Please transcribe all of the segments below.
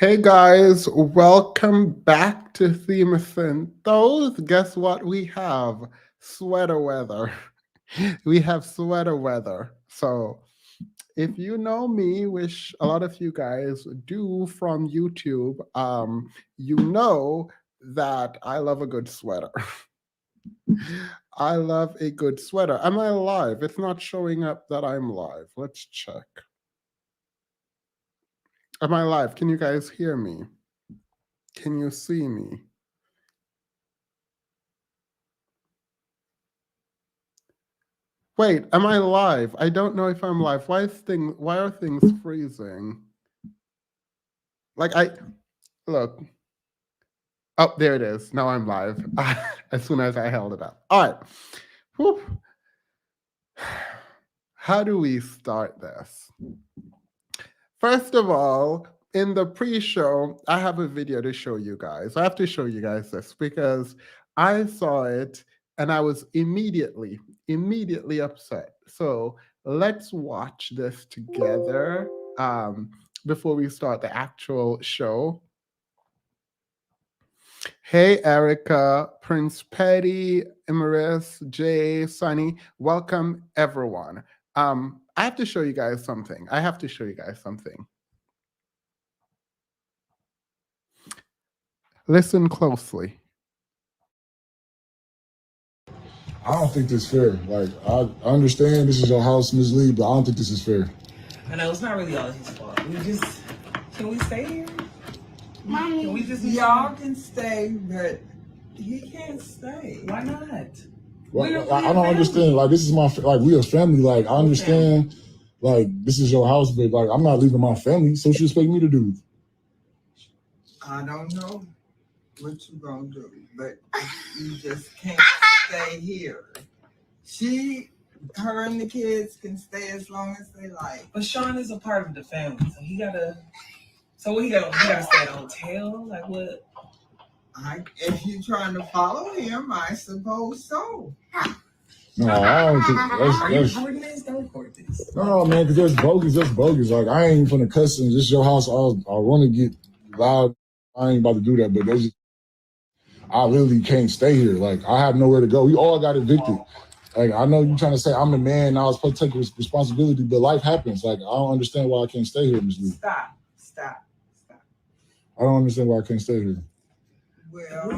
Hey guys, welcome back to Theme Those. Guess what we have? Sweater weather. We have sweater weather. So if you know me, which a lot of you guys do from YouTube, you know that I love a good sweater. I love a good sweater. Am I live? It's not showing up that I'm live. Let's check. Am I live? Can you guys hear me? Can you see me? Wait, am I live? I don't know if I'm live. Why are things freezing? Like look. Oh, there it is. Now I'm live. As soon as I held it up. All right. Whew. How do we start this? First of all, in the pre-show, I have a video to show you guys. I have to show you guys this because I saw it and I was immediately upset. So let's watch this together before we start the actual show. Hey, Erica, Prince Petty, Imaris, Jay, Sunny, welcome everyone. I have to show you guys something. Listen closely. I don't think this is fair. Like, I understand this is your house, Ms. Lee, but I don't think this is fair. I know it's not really all his fault. Can we stay here? Mommy, Can we just y'all can stay, but he can't stay. Why not? Well, I don't understand. Like, this is we a family. Like, I understand, like, this is your house, but, like, I'm not leaving my family, so what you expect me to do? I don't know what you gonna do, but you just can't stay here. Her and the kids can stay as long as they like. But Sean is a part of the family, so he gotta stay at a hotel? Like what? If you're trying to follow him, I suppose so. No, I don't think Are you recording this? Don't record this. No, man, because that's bogus. Like, I ain't finna cuss in this your house. I want to get loud. I ain't about to do that, but I literally can't stay here. Like, I have nowhere to go. We all got evicted. Like, I know you trying to say I'm the man and I was supposed to take responsibility, but life happens. Like, I don't understand why I can't stay here, Ms. Lee. Stop. I don't understand why I can't stay here. Well,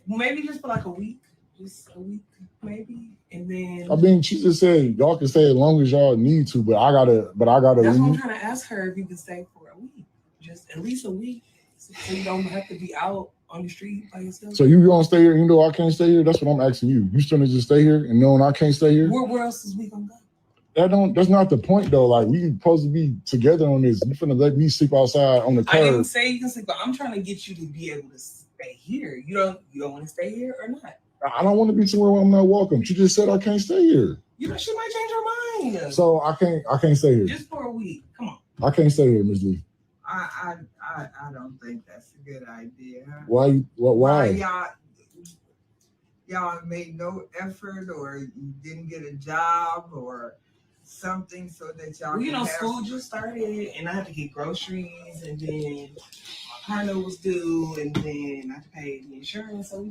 maybe just for like a week. Just a week, maybe. And then I mean, she just said y'all can stay as long as y'all need to, but I gotta That's what I'm leave. trying to ask her if you can stay for a week. Just at least a week. So you don't have to be out on the street by yourself. So you gonna stay here even though I can't stay here? That's what I'm asking you. You still need to stay here and knowing I can't stay here? Where else is we gonna go? That's not the point though. Like, we supposed to be together on this. You finna let me sleep outside on the curb. I didn't say you can sleep, but I'm trying to get you to be able to stay here. You don't want to stay here or not? I don't want to be somewhere where I'm not welcome. She just said I can't stay here. She might change her mind. So I can't stay here. Just for a week. Come on. I can't stay here, Ms. Lee. I don't think that's a good idea. Why? Y'all made no effort, or you didn't get a job or something so that y'all school just started and I had to get groceries, and then my car note was due, and then I had to pay the insurance. So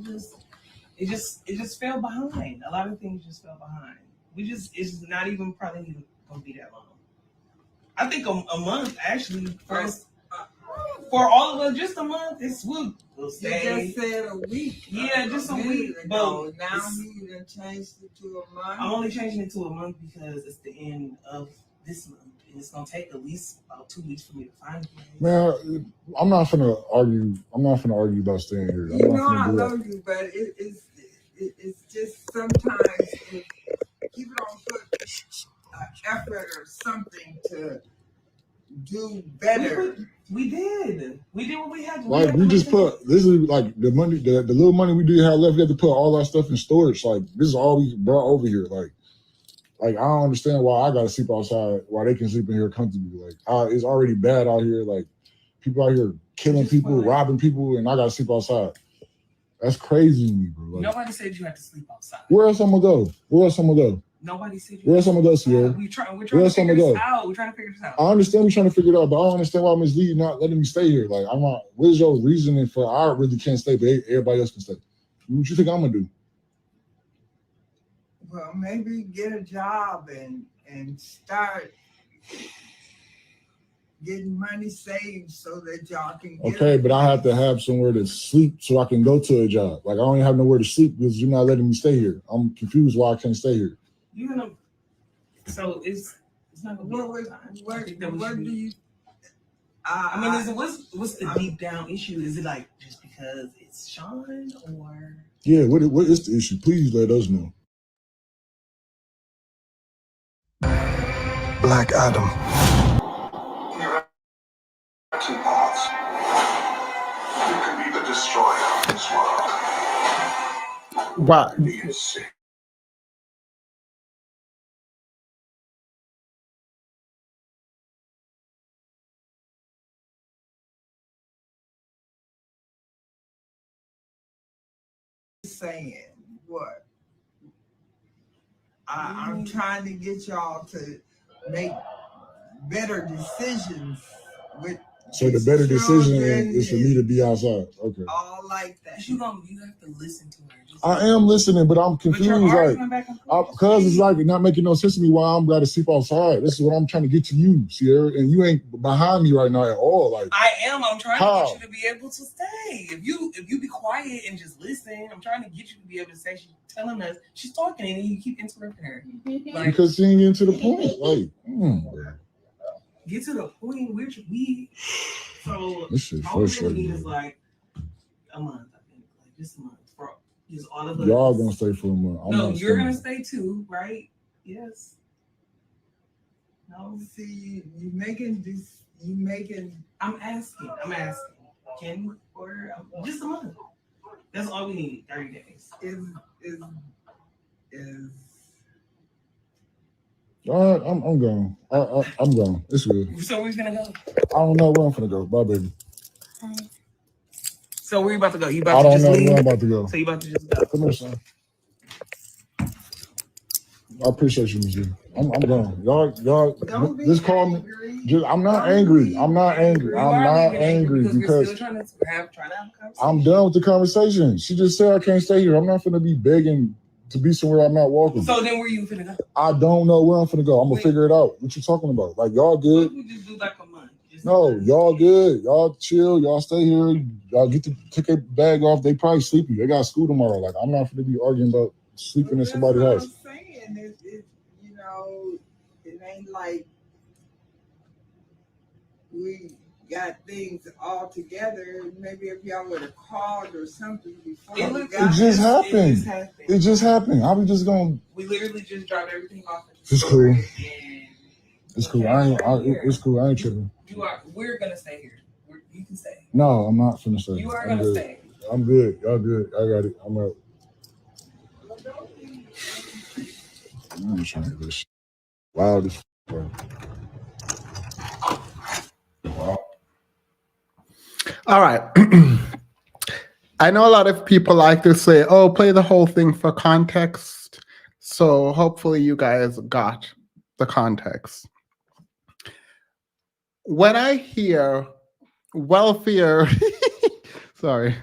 it just fell behind. A lot of things just fell behind. It's not even probably gonna be that long. I think a month actually. For all of us, just a month. We'll stay. You just said a week. Yeah, just a week. But now you done changed it to a month. I'm only changing it to a month because it's the end of this month, and it's gonna take at least about 2 weeks for me to find you. Man, I'm not finna argue. About staying here. I love you, but it's just sometimes if people don't put effort or something to do better. We did what we had to. Like, we just put, this is like the money, the little money we did have left. We had to put all our stuff in storage. Like, this is all we brought over here. Like I don't understand why I gotta sleep outside while they can sleep in here comfortably. Like, it's already bad out here. Like, people out here killing people, robbing people, and I gotta sleep outside. That's crazy to me, bro. Like, nobody said you had to sleep outside. Where else I'm gonna go? Nobody said you. Where's some of those here? We're trying Where's to some figure of this those? out. We're trying to figure this out. I understand we're trying to figure it out, but I don't understand why Ms. Lee not letting me stay here. Like, I'm not. What is your reasoning for I really can't stay, but everybody else can stay? What you think I'm gonna do? Well, maybe get a job and start getting money saved so that y'all can get Okay, but I have to have somewhere to sleep so I can go to a job. Like, I don't even have nowhere to sleep because you're not letting me stay here. I'm confused why I can't stay here. You're gonna. So it's not gonna be. What do you? I mean, what's the deep down issue? Is it like just because it's Sean or? Yeah, what is the issue? Please let us know. Black Adam. Two paths. You can be the destroyer of this world. What? Do you see? Saying what? I'm trying to get y'all to make better decisions with. So the better decision is for me to be outside. Okay. All like that. You have to listen to her. I am listening, but I'm confused. Because it's like not making no sense to me why I'm got to sleep outside. This is what I'm trying to get to you, Sierra, and you ain't behind me right now at all. Like I am. I'm trying to get you to be able to stay. If you be quiet and just listen, I'm trying to get you to be able to say. She's telling us she's talking, and you keep interrupting her. Like, because she ain't getting to the point. Like, get to the point. We. So this shit all we really need is like a month. I think, like just a month for just all of us. Y'all gonna stay for a month. No, you're gonna stay too, right? Yes. No, see, you making this. You making. I'm asking. Can we order just a month? That's all we need. 30 days. Is. All right, I'm gone. I'm gone. It's good. So where's gonna go? I don't know where I'm gonna go. Bye, baby. So where you about to go? You about to just leave? I don't know where I'm about to go. So you about to just go? Come here, son. I appreciate you, Ms. Lee. I'm gone. Y'all. Just call me. I'm not angry. I'm not angry because we're still trying to have a conversation. I'm done with the conversation. She just said I can't stay here. I'm not gonna be begging to be somewhere I'm not welcome. So then where you finna go? I don't know where I'm finna go. I'm gonna figure it out. What you talking about? Like, y'all good? We just do like a month. No, y'all good. Y'all chill. Y'all stay here. Y'all get to take a bag off. They probably sleepy. They got school tomorrow. Like, I'm not gonna be arguing about sleeping in somebody's house. I'm saying it, you know, it ain't like we got things all together. Maybe if y'all would have called or something before. It just happened. It just happened. Are we just gonna? We literally just dropped everything off. It's cool. It's cool. It's cool. I ain't tripping. We're gonna stay here. You can stay. No, I'm not finna stay. You are gonna stay. I'm good. Y'all good. I got it. I'm out. I'm trying to do this shit. Loud as wow. All right. I know a lot of people like to say, oh, play the whole thing for context. So hopefully you guys got the context. When I hear welfare, sorry.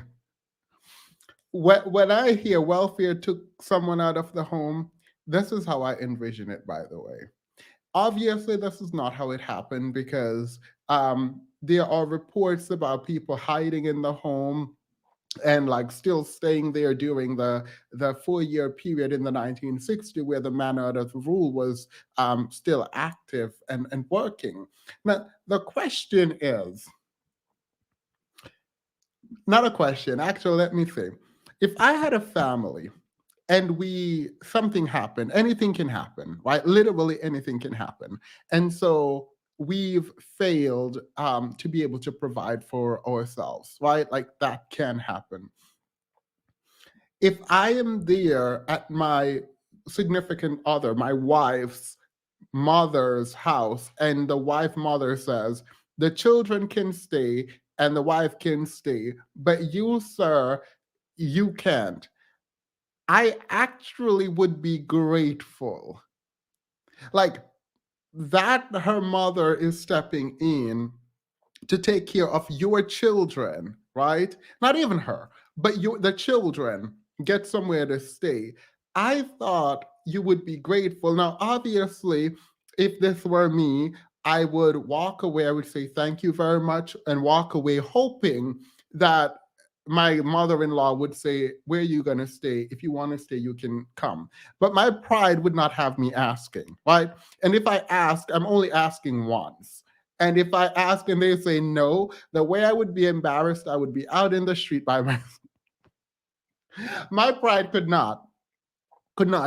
When I hear welfare took someone out of the home, this is how I envision it, by the way. Obviously, this is not how it happened because there are reports about people hiding in the home and like still staying there during the 4-year period in the 1960s where the man out of rule was still active and working. Now, the question is, not a question, actually, let me say, if I had a family and something happened, anything can happen, right? Literally anything can happen. And so we've failed to be able to provide for ourselves, right? Like that can happen. If I am there at my significant other, my wife's mother's house, and the wife mother says, the children can stay and the wife can stay, but you, sir, you can't. I actually would be grateful Like that her mother is stepping in to take care of your children, right? Not even her, but the children get somewhere to stay. I thought you would be grateful. Now, obviously, if this were me, I would walk away. I would say thank you very much and walk away hoping that my mother-in-law would say, where are you going to stay? If you want to stay, you can come. But my pride would not have me asking, right? And if I ask, I'm only asking once. And if I ask and they say no, the way I would be embarrassed, I would be out in the street by myself. My pride could not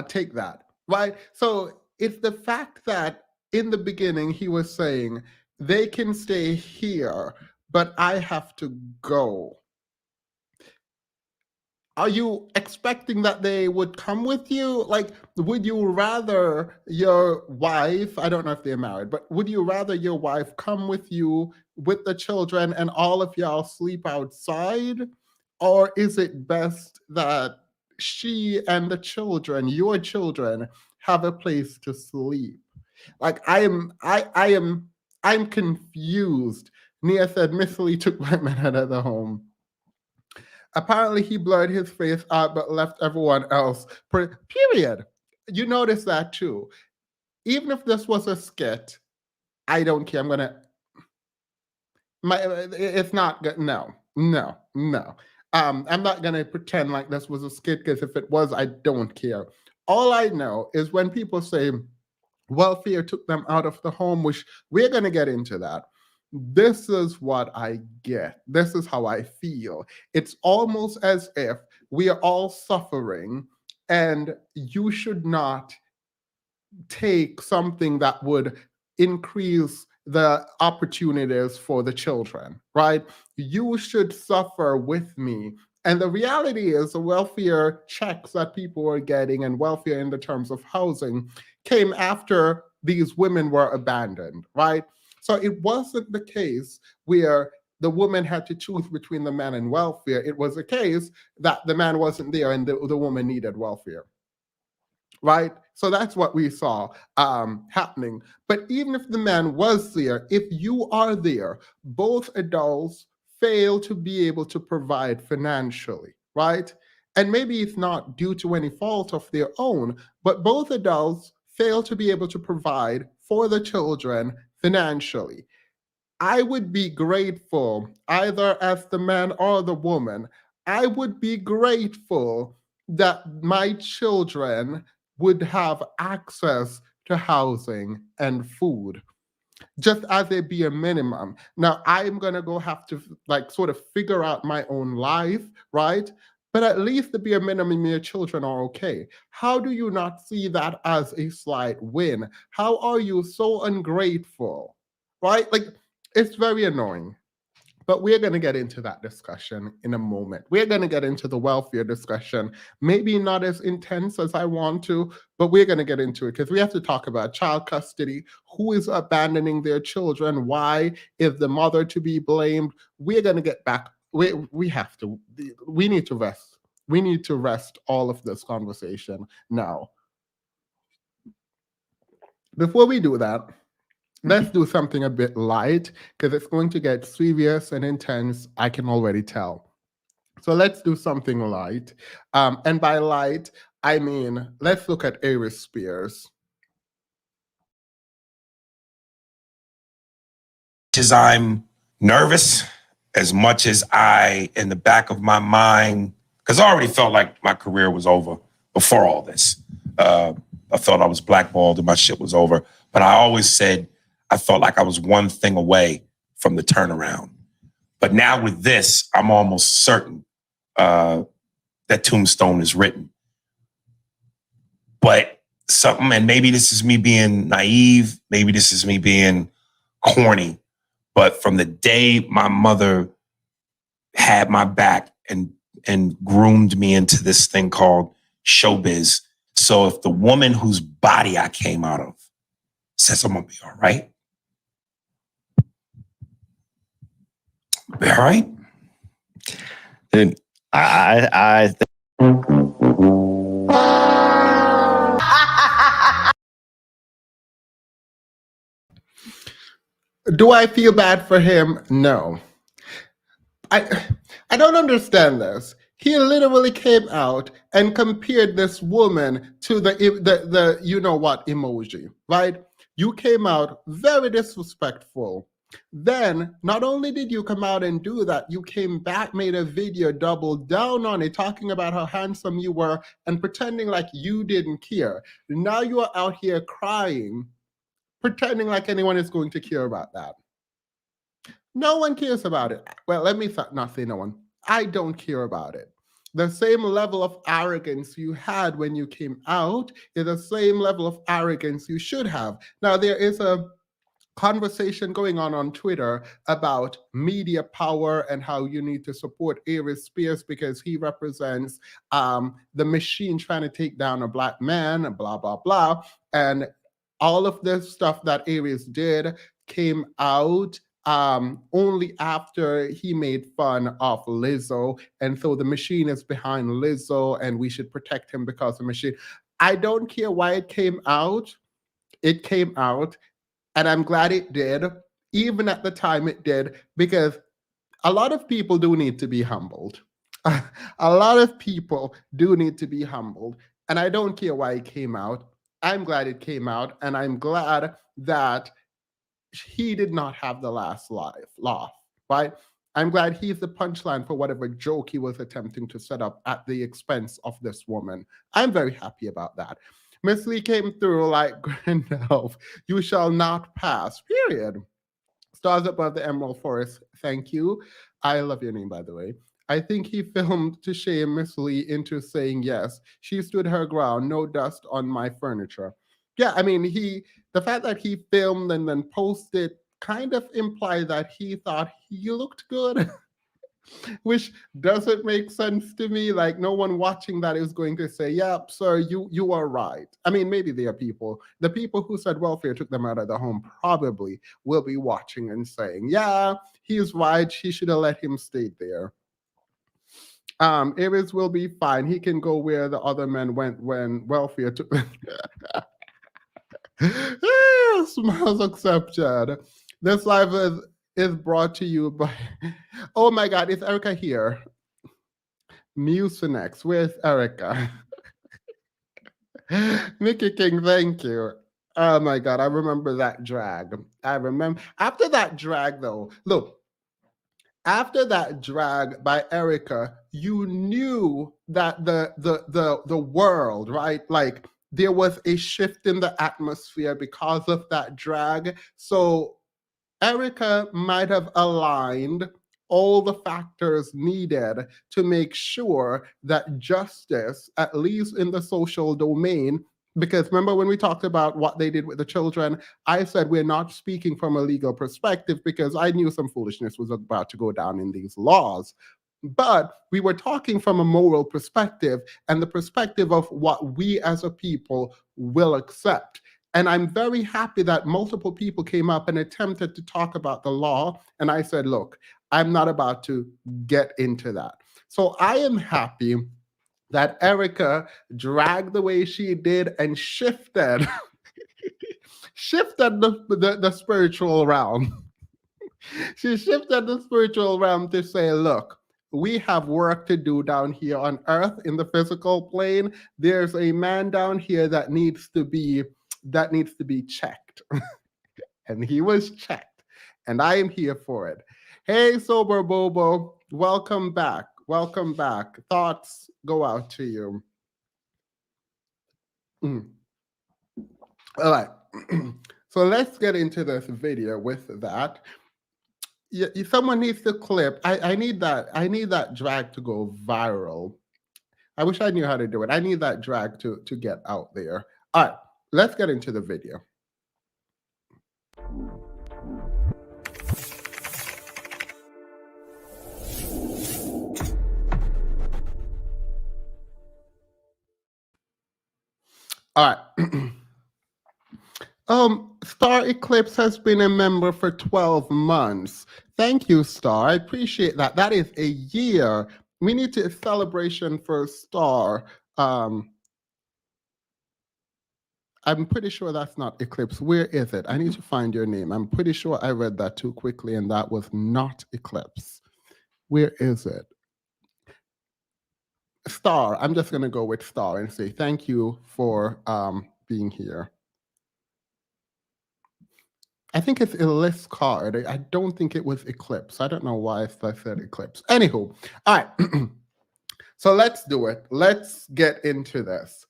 take that, right? So it's the fact that in the beginning he was saying they can stay here, but I have to go. Are you expecting that they would come with you? Like, would you rather your wife, I don't know if they're married, but would you rather your wife come with you with the children and all of y'all sleep outside? Or is it best that she and the children, your children, have a place to sleep? Like I'm confused. Nia said, Miss Lee took my man out of the home. Apparently, he blurred his face out but left everyone else. Period. You notice that too. Even if this was a skit, I don't care. I'm gonna. It's not good. No, no, no. I'm not gonna pretend like this was a skit because if it was, I don't care. All I know is when people say welfare took them out of the home, which we're gonna get into that. This is what I get. This is how I feel. It's almost as if we are all suffering and you should not take something that would increase the opportunities for the children, right? You should suffer with me. And the reality is the welfare checks that people were getting and welfare in the terms of housing came after these women were abandoned, right? So it wasn't the case where the woman had to choose between the man and welfare. It was a case that the man wasn't there and the woman needed welfare, right? So that's what we saw happening. But even if the man was there, if you are there, both adults fail to be able to provide financially, right? And maybe it's not due to any fault of their own, but both adults fail to be able to provide for the children financially. I would be grateful, either as the man or the woman, I would be grateful that my children would have access to housing and food, just as a bare minimum. Now, I'm going to go have to like sort of figure out my own life, right? But at least the bare minimum, your children are okay. How do you not see that as a slight win? How are you so ungrateful, right? Like, it's very annoying. But we're going to get into that discussion in a moment. We're going to get into the welfare discussion, maybe not as intense as I want to, but we're going to get into it because we have to talk about child custody, who is abandoning their children, why is the mother to be blamed. We're going to get back. We have to. We need to rest. We need to rest all of this conversation now. Before we do that, let's do something a bit light because it's going to get serious and intense. I can already tell. So let's do something light. And by light, I mean, let's look at Aries Spears. As I'm nervous, as much as I, in the back of my mind, because I already felt like my career was over before all this. I felt I was blackballed and my shit was over. But I always said I felt like I was one thing away from the turnaround. But now with this, I'm almost certain that Tombstone is written. But something, and maybe this is me being naive, maybe this is me being corny, but from the day my mother had my back and groomed me into this thing called showbiz. So if the woman whose body I came out of says I'm gonna be all right, be all right. Dude, I think Do I feel bad for him? No. I don't understand this. He literally came out and compared this woman to the you know what emoji, right? You came out very disrespectful. Then not only did you come out and do that, you came back, made a video, doubled down on it, talking about how handsome you were and pretending like you didn't care. Now you are out here crying, pretending like anyone is going to care about that. No one cares about it. Well, let me not say no one. I don't care about it. The same level of arrogance you had when you came out is the same level of arrogance you should have. Now, there is a conversation going on Twitter about media power and how you need to support Aries Spears because he represents the machine trying to take down a black man, blah, blah, blah. And all of this stuff that Aries did came out only after he made fun of Lizzo. And so the machine is behind Lizzo and we should protect him because of the machine. I don't care why it came out. It came out. And I'm glad it did, even at the time it did, because a lot of people do need to be humbled. A lot of people do need to be humbled. And I don't care why it came out. I'm glad it came out. And I'm glad that he did not have the last laugh, right? I'm glad he's the punchline for whatever joke he was attempting to set up at the expense of this woman. I'm very happy about that. Miss Lee came through like Gandalf. You shall not pass, period. Stars above the Emerald Forest. Thank you. I love your name, by the way. I think he filmed to shame Miss Lee into saying yes. She stood her ground. No dust on my furniture. Yeah, I mean, the fact that he filmed and then posted kind of implied that he thought he looked good. Which doesn't make sense to me. Like no one watching that is going to say, "Yep, sir, you are right." I mean, maybe there are people. The people who said welfare took them out of the home probably will be watching and saying, "Yeah, he's right. He should have let him stay there." Aries will be fine. He can go where the other men went when welfare took them. Smiles accepted. This live is brought to you by. Oh my God, is Erica here? Mucinex, where's Erica? Mickey King, thank you. Oh my God, I remember that drag. I remember after that drag though. Look, after that drag by Erica, you knew that the world, right? Like there was a shift in the atmosphere because of that drag. So Erica might have aligned all the factors needed to make sure that justice, at least in the social domain, because remember when we talked about what they did with the children, I said we're not speaking from a legal perspective because I knew some foolishness was about to go down in these laws. But we were talking from a moral perspective and the perspective of what we as a people will accept. And I'm very happy that multiple people came up and attempted to talk about the law. And I said, look, I'm not about to get into that. So I am happy that Erica dragged the way she did and shifted, shifted the spiritual realm. She shifted the spiritual realm to say, look, we have work to do down here on earth in the physical plane. There's a man down here that needs to be checked. And he was checked. And I am here for it. Hey, Sober Bobo, welcome back. Welcome back. Thoughts go out to you. All right. So let's get into this video with that. Yeah, someone needs to clip. I need that drag to go viral. I wish I knew how to do it. I need that drag to get out there. All right, let's get into the video. All right. Star Eclipse has been a member for 12 months. Thank you, Star. I appreciate that. That is a year. We need to celebration for Star. I'm pretty sure that's not Eclipse. Where is it? I need to find your name. I'm pretty sure I read that too quickly and that was not Eclipse. Where is it? Star. I'm just going to go with Star and say thank you for being here. I think it's Elise card. I don't think it was Eclipse. I don't know why I said Eclipse. Anywho, all right. So let's do it. Let's get into this.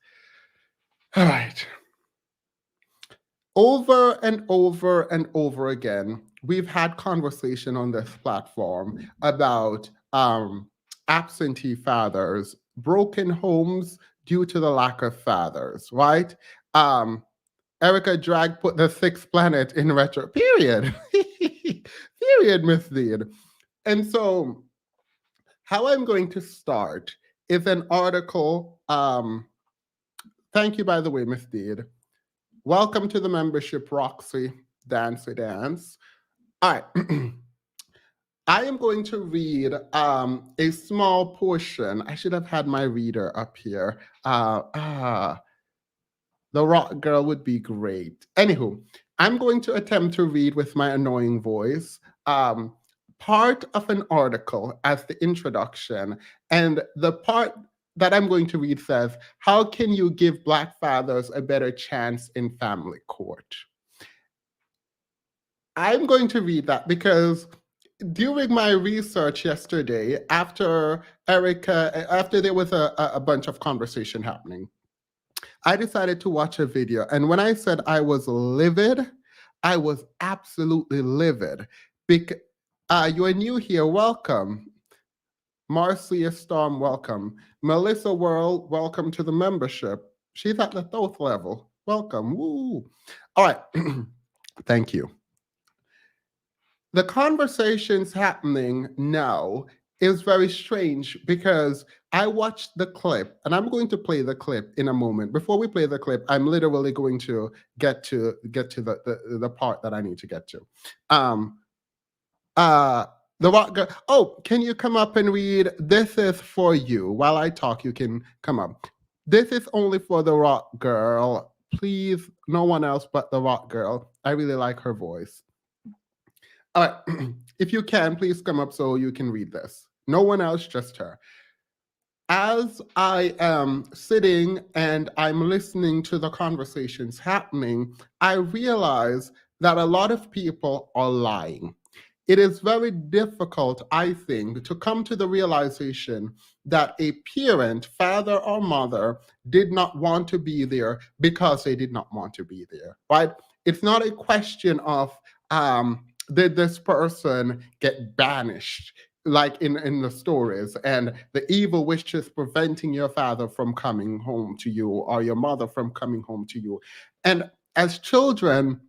All right. Over and over and over again, we've had conversation on this platform about absentee fathers, broken homes due to the lack of fathers, right? Erica Drag put the sixth planet in retro. Period. Period, Miss Deed. And so, how I'm going to start is an article. Thank you, by the way, Miss Deed. Welcome to the membership, Roxy Dancy Dance. All right. I am going to read a small portion. I should have had my reader up here. The rock girl would be great. Anywho, I'm going to attempt to read with my annoying voice part of an article as the introduction. And the part that I'm going to read says, how can you give Black fathers a better chance in family court? I'm going to read that because during my research yesterday, after there was a bunch of conversation happening, I decided to watch a video. And when I said I was livid, I was absolutely livid. You're new here, welcome. Marcia Storm, welcome. Melissa World, welcome to the membership. She's at the Thoth level. Welcome. Woo. All right. Thank you. The conversations happening now is very strange because I watched the clip, and I'm going to play the clip in a moment. Before we play the clip, I'm literally going to get to the part that I need to get to. The rock girl. Oh, can you come up and read? This is for you. While I talk, you can come up. This is only for the rock girl. Please, no one else but the rock girl. I really like her voice. All right. If you can, please come up so you can read this. No one else, just her. As I am sitting and I'm listening to the conversations happening, I realize that a lot of people are lying. It is very difficult, I think, to come to the realization that a parent, father or mother, did not want to be there because they did not want to be there, right? It's not a question of, did this person get banished? Like in the stories, and the evil witch is preventing your father from coming home to you or your mother from coming home to you. And as children,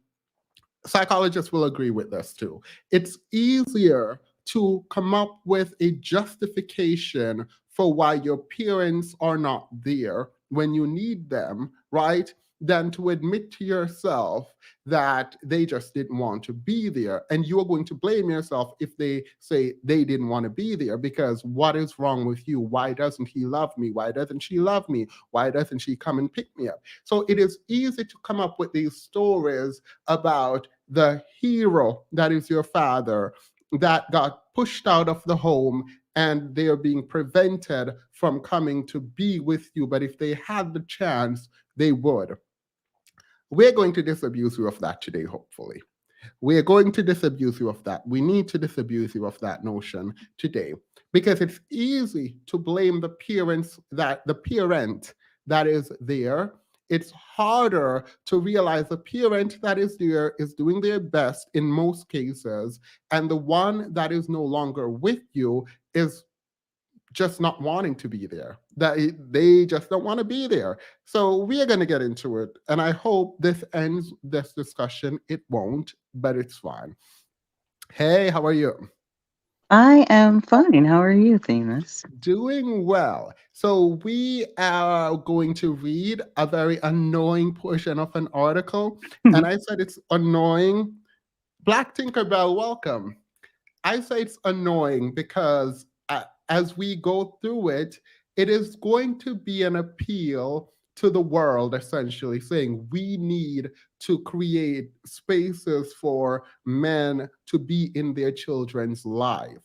psychologists will agree with this too. It's easier to come up with a justification for why your parents are not there when you need them, right? Than to admit to yourself that they just didn't want to be there. And you're going to blame yourself if they say they didn't want to be there, because what is wrong with you? Why doesn't he love me? Why doesn't she love me? Why doesn't she come and pick me up? So it is easy to come up with these stories about the hero that is your father that got pushed out of the home and they are being prevented from coming to be with you. But if they had the chance, they would. We're going to disabuse you of that today, hopefully. We're going to disabuse you of that. We need to disabuse you of that notion today, because it's easy to blame the parent that is there. It's harder to realize the parent that is there is doing their best in most cases, and the one that is no longer with you is just not wanting to be there, that they just don't want to be there. So we are going to get into it, and I hope this ends this discussion. It won't, but it's fine. Hey, how are you? I am fine. How are you, Themis? Doing well. So we are going to read a very annoying portion of an article, and I said it's annoying. Black Tinkerbell, welcome. I say it's annoying because as we go through it, it is going to be an appeal to the world, essentially saying we need to create spaces for men to be in their children's life.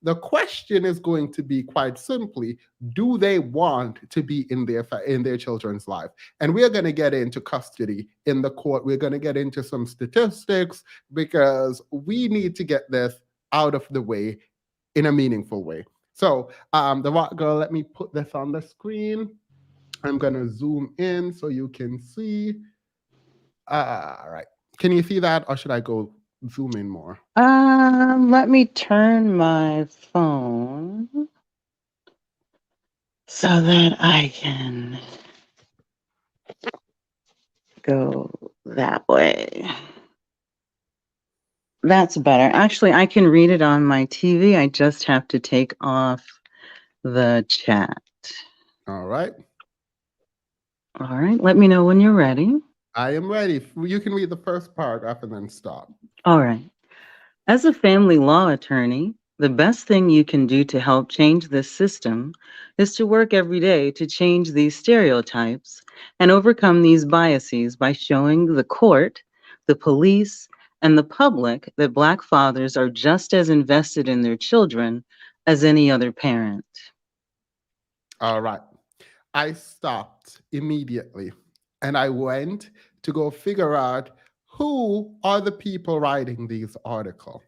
The question is going to be quite simply, do they want to be in their children's life? And we're going to get into custody in the court. We're going to get into some statistics because we need to get this out of the way in a meaningful way. So the rock girl, let me put this on the screen. I'm going to zoom in so you can see. All right. Can you see that, or should I go zoom in more? Let me turn my phone so that I can go that way. That's better. Actually, I can read it on my TV. I just have to take off the chat. All right. All right. Let me know when you're ready. I am ready. You can read the first paragraph and then stop. All right. As a family law attorney, the best thing you can do to help change this system is to work every day to change these stereotypes and overcome these biases by showing the court, the police, and the public that Black fathers are just as invested in their children as any other parent. All right. I stopped immediately and I went to go figure out who are the people writing these articles.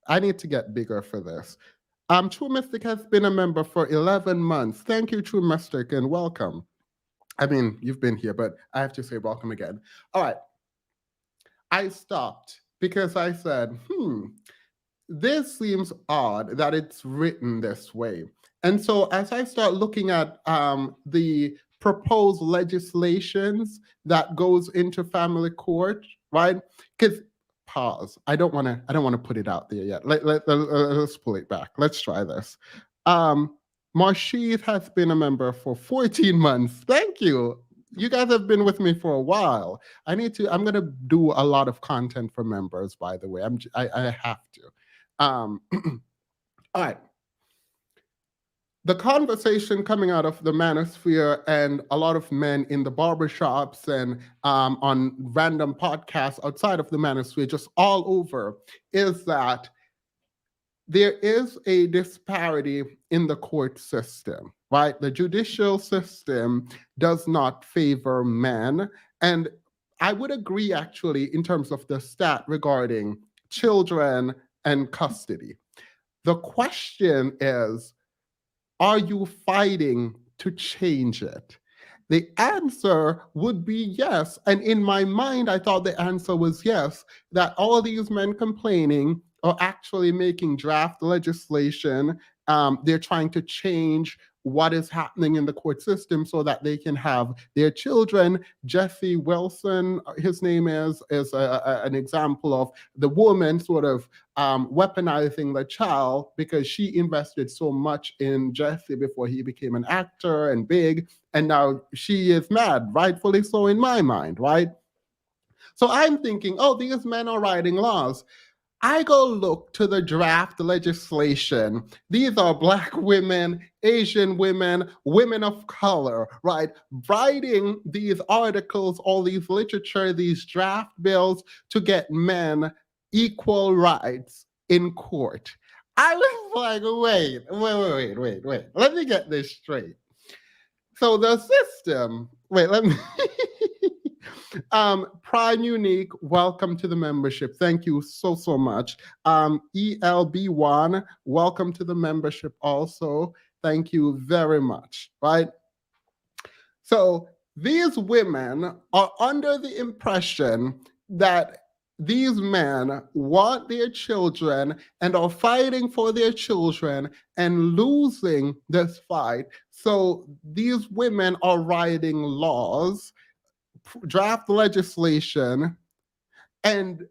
I need to get bigger for this. True Mystic has been a member for 11 months. Thank you, True Mystic, and welcome. I mean, you've been here, but I have to say welcome again. All right. I stopped because I said, this seems odd that it's written this way. And so as I start looking at the proposed legislations that goes into family court, right? Because pause. I don't want to put it out there yet. Let's pull it back. Let's try this. Marshith has been a member for 14 months. Thank you. You guys have been with me for a while. I'm going to do a lot of content for members, by the way. I have to. All right. The conversation coming out of the Manosphere and a lot of men in the barbershops and on random podcasts outside of the Manosphere, just all over, is that there is a disparity in the court system, right? The judicial system does not favor men. And I would agree, actually, in terms of the stat regarding children and custody. The question is, are you fighting to change it? The answer would be yes. And in my mind, I thought the answer was yes, that all these men complaining are actually making draft legislation. They're trying to change what is happening in the court system so that they can have their children. Jesse Wilson, his name is an example of the woman sort of weaponizing the child because she invested so much in Jesse before he became an actor and big, and now she is mad, rightfully so in my mind, right? So I'm thinking, oh, these men are writing laws. I go look to the draft legislation. These are Black women, Asian women, women of color, right? Writing these articles, all these literature, these draft bills to get men equal rights in court. I was like, wait. Let me get this straight. So the system, let me... Prime Unique, welcome to the membership. Thank you so much. ELB1, welcome to the membership also. Thank you very much, right? So these women are under the impression that these men want their children and are fighting for their children and losing this fight. So these women are writing laws, draft legislation, and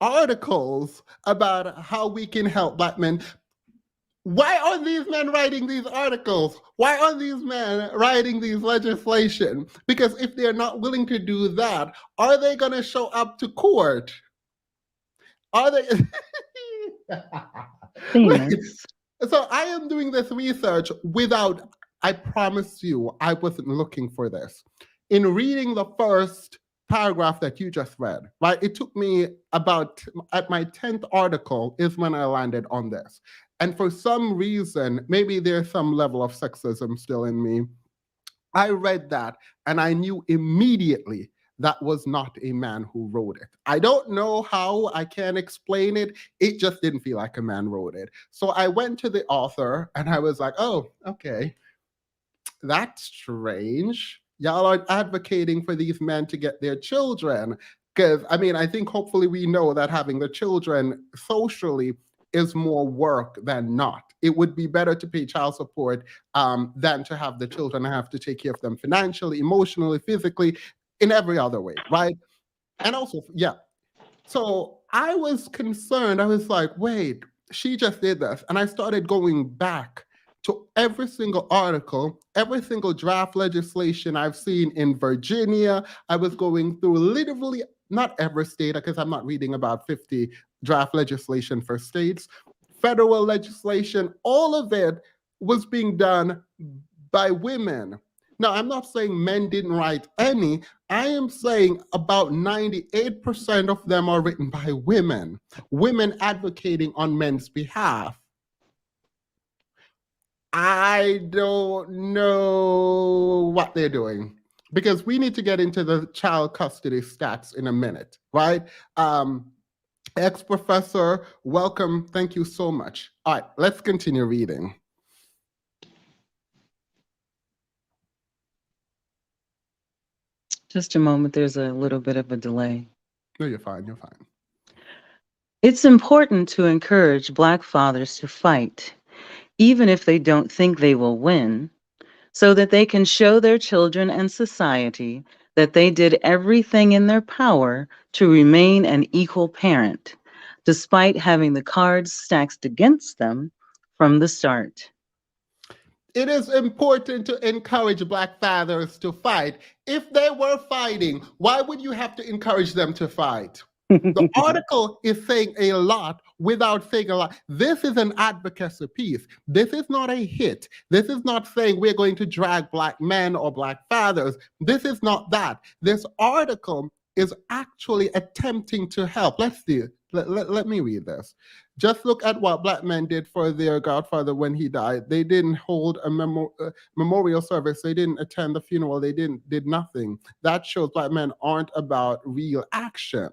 articles about how we can help Black men. Why are these men writing these articles? Why are these men writing these legislation? Because if they're not willing to do that, are they going to show up to court? Are they? Famous. So I am doing this research without I promise you, I wasn't looking for this. In reading the first paragraph that you just read, right? It took me about, at my 10th article is when I landed on this. And for some reason, maybe there's some level of sexism still in me. I read that and I knew immediately that was not a man who wrote it. I don't know how, I can't explain it. It just didn't feel like a man wrote it. So I went to the author and I was like, oh, okay, that's strange. Y'all are advocating for these men to get their children. Because, I mean, I think hopefully we know that having the children socially is more work than not. It would be better to pay child support than to have the children and have to take care of them financially, emotionally, physically, in every other way, right? And also, yeah. So I was concerned. I was like, wait, she just did this. And I started going back to every single article, every single draft legislation I've seen in Virginia. I was going through literally not every state, because I'm not reading about 50 draft legislation for states, federal legislation, all of it was being done by women. Now, I'm not saying men didn't write any. I am saying about 98% of them are written by women, women advocating on men's behalf. I don't know what they're doing, because we need to get into the child custody stats in a minute, right? Ex-professor, welcome. Thank you so much. All right, let's continue reading. Just a moment, there's a little bit of a delay. No, you're fine, you're fine. It's important to encourage Black fathers to fight, even if they don't think they will win, so that they can show their children and society that they did everything in their power to remain an equal parent, despite having the cards stacked against them from the start. It is important to encourage Black fathers to fight. If they were fighting, why would you have to encourage them to fight? The article is saying a lot without saying a lot. This is an advocacy piece. This is not a hit. This is not saying we're going to drag Black men or Black fathers. This is not that. This article is actually attempting to help. Let's see. Let me read this. Just look at what Black men did for their godfather when he died. They didn't hold a memorial service. They didn't attend the funeral. They did nothing. That shows Black men aren't about real action.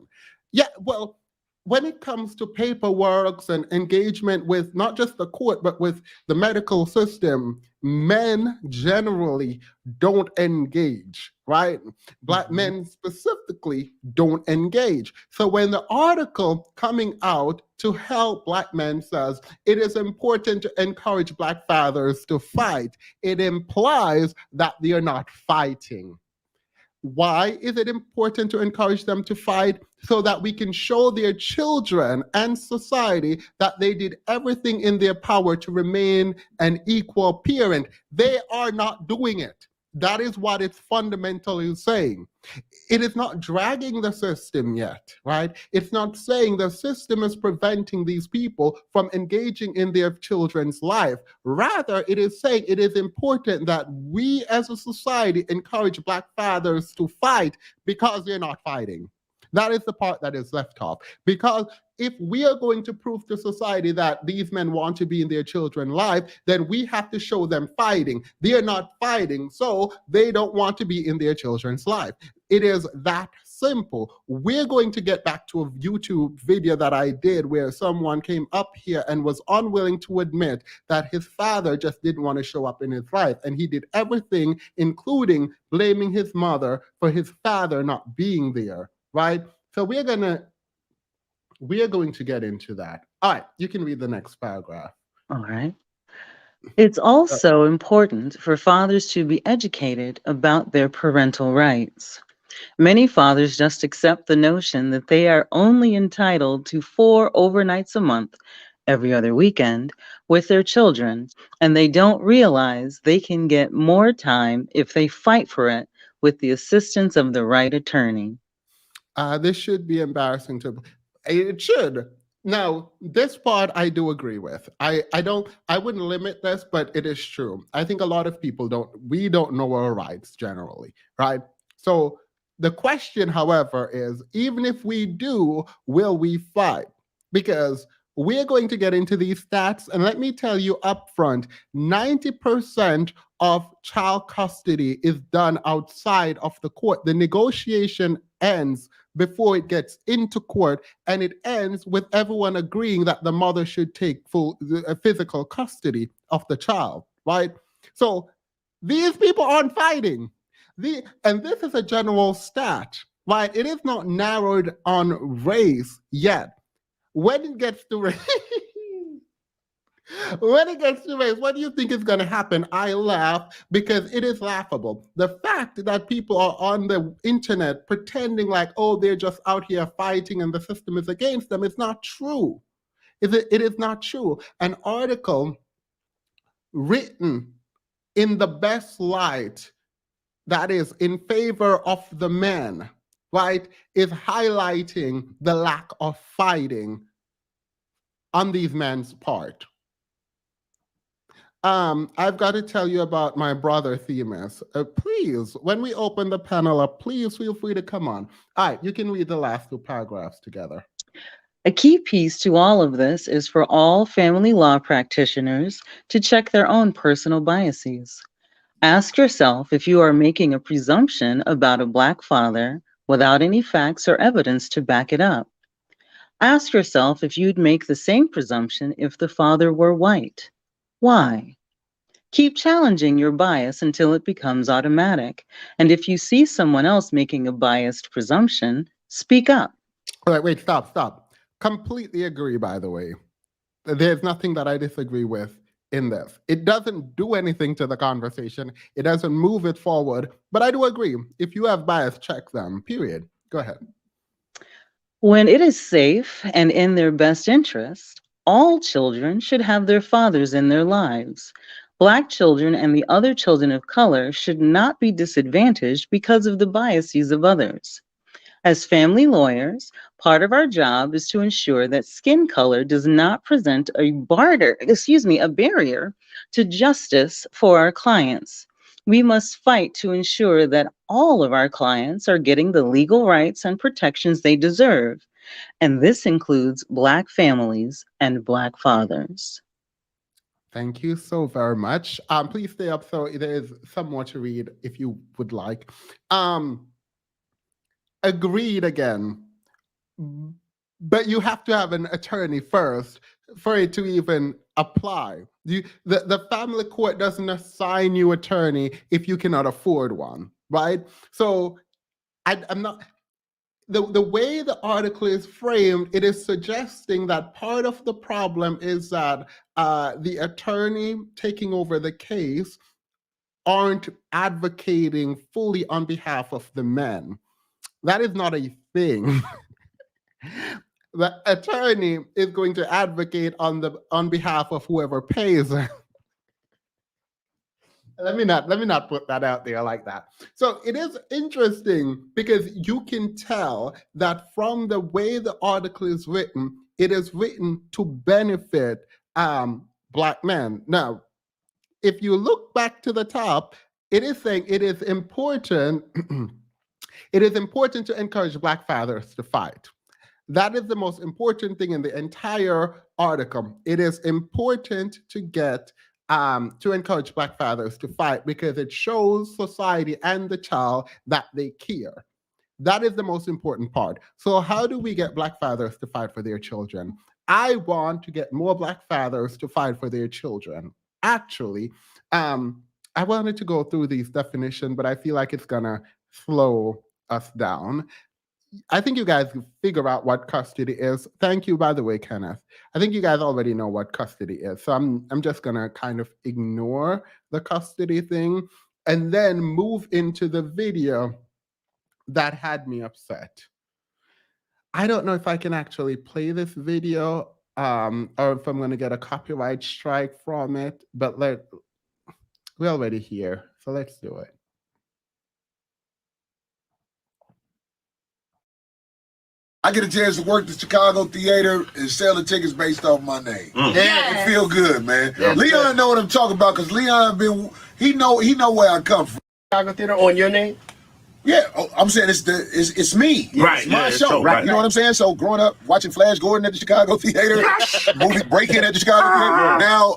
Yeah, well, when it comes to paperwork and engagement with not just the court, but with the medical system, men generally don't engage, right? Black men specifically don't engage. So when the article coming out to help Black men says it is important to encourage Black fathers to fight, it implies that they are not fighting. Why is it important to encourage them to fight? So that we can show their children and society that they did everything in their power to remain an equal parent. They are not doing it. That is what it's fundamentally saying. It is not dragging the system yet, right? It's not saying the system is preventing these people from engaging in their children's life. Rather, it is saying it is important that we as a society encourage Black fathers to fight because they're not fighting. That is the part that is left off. Because if we are going to prove to society that these men want to be in their children's life, then we have to show them fighting. They are not fighting, so they don't want to be in their children's life. It is that simple. We're going to get back to a YouTube video that I did where someone came up here and was unwilling to admit that his father just didn't want to show up in his life. And he did everything, including blaming his mother for his father not being there, right? So we are going to get into that. All right, you can read the next paragraph. All right. It's also important for fathers to be educated about their parental rights. Many fathers just accept the notion that they are only entitled to 4 overnights a month, every other weekend, with their children, and they don't realize they can get more time if they fight for it with the assistance of the right attorney. This should be embarrassing to. It should. Now, this part I do agree with. I wouldn't limit this, but it is true. I think a lot of people don't know our rights generally, right? So the question, however, is even if we do, will we fight? Because we're going to get into these stats, and let me tell you up front, 90% of child custody is done outside of the court. The negotiation ends before it gets into court, and it ends with everyone agreeing that the mother should take full physical custody of the child, right? So these people aren't fighting. And this is a general stat, right? It is not narrowed on race yet. When it gets to race, when it gets to race, what do you think is going to happen? I laugh because it is laughable. The fact that people are on the internet pretending like, oh, they're just out here fighting and the system is against them, it's not true. It is not true. An article written in the best light, that is in favor of the men, right, is highlighting the lack of fighting on these men's part. I've got to tell you about my brother, Themis. Please, when we open the panel up, please feel free to come on. All right, you can read the last two paragraphs together. A key piece to all of this is for all family law practitioners to check their own personal biases. Ask yourself if you are making a presumption about a Black father without any facts or evidence to back it up. Ask yourself if you'd make the same presumption if the father were white. Why? Keep challenging your bias until it becomes automatic. And if you see someone else making a biased presumption, speak up. All right, wait, stop. Completely agree, by the way. There's nothing that I disagree with in this. It doesn't do anything to the conversation. It doesn't move it forward. But I do agree. If you have bias, check them, period. Go ahead. When it is safe and in their best interest, all children should have their fathers in their lives. Black children and the other children of color should not be disadvantaged because of the biases of others. As family lawyers, part of our job is to ensure that skin color does not present a barrier to justice for our clients. We must fight to ensure that all of our clients are getting the legal rights and protections they deserve. And this includes Black families and Black fathers. Thank you so very much. Please stay up. So there is some more to read if you would like. Agreed again. But you have to have an attorney first for it to even apply. The family court doesn't assign you attorney if you cannot afford one, right? So I'm not. The way the article is framed, it is suggesting that part of the problem is that the attorney taking over the case aren't advocating fully on behalf of the men. That is not a thing. The attorney is going to advocate on behalf of whoever pays. Let me not put that out there like that. So it is interesting because you can tell that from the way the article is written, it is written to benefit Black men. Now, if you look back to the top, it is saying it is important. It is important to encourage Black fathers to fight. That is the most important thing in the entire article. It is important to get to encourage Black fathers to fight because it shows society and the child that they care. That is the most important part. So how do we get Black fathers to fight for their children? I want to get more Black fathers to fight for their children. Actually, I wanted to go through these definitions, but I feel like it's gonna slow us down. I think you guys figure out what custody is. Thank you, by the way, Kenneth. I think you guys already know what custody is. So I'm just gonna kind of ignore the custody thing and then move into the video that had me upset. I don't know if I can actually play this video or if I'm gonna get a copyright strike from it, but we're already here, so let's do it. I get a chance to work the Chicago theater and sell the tickets based off my name. Yes. It feel good, man. Yes. Leon know what I'm talking about because Leon he know where I come from. Chicago theater on your name? Yeah, I'm saying it's me. Right, It's my yeah, show. so, right. You know what I'm saying? So growing up, watching Flash Gordon at the Chicago theater, movie Break-In at the Chicago theater. Now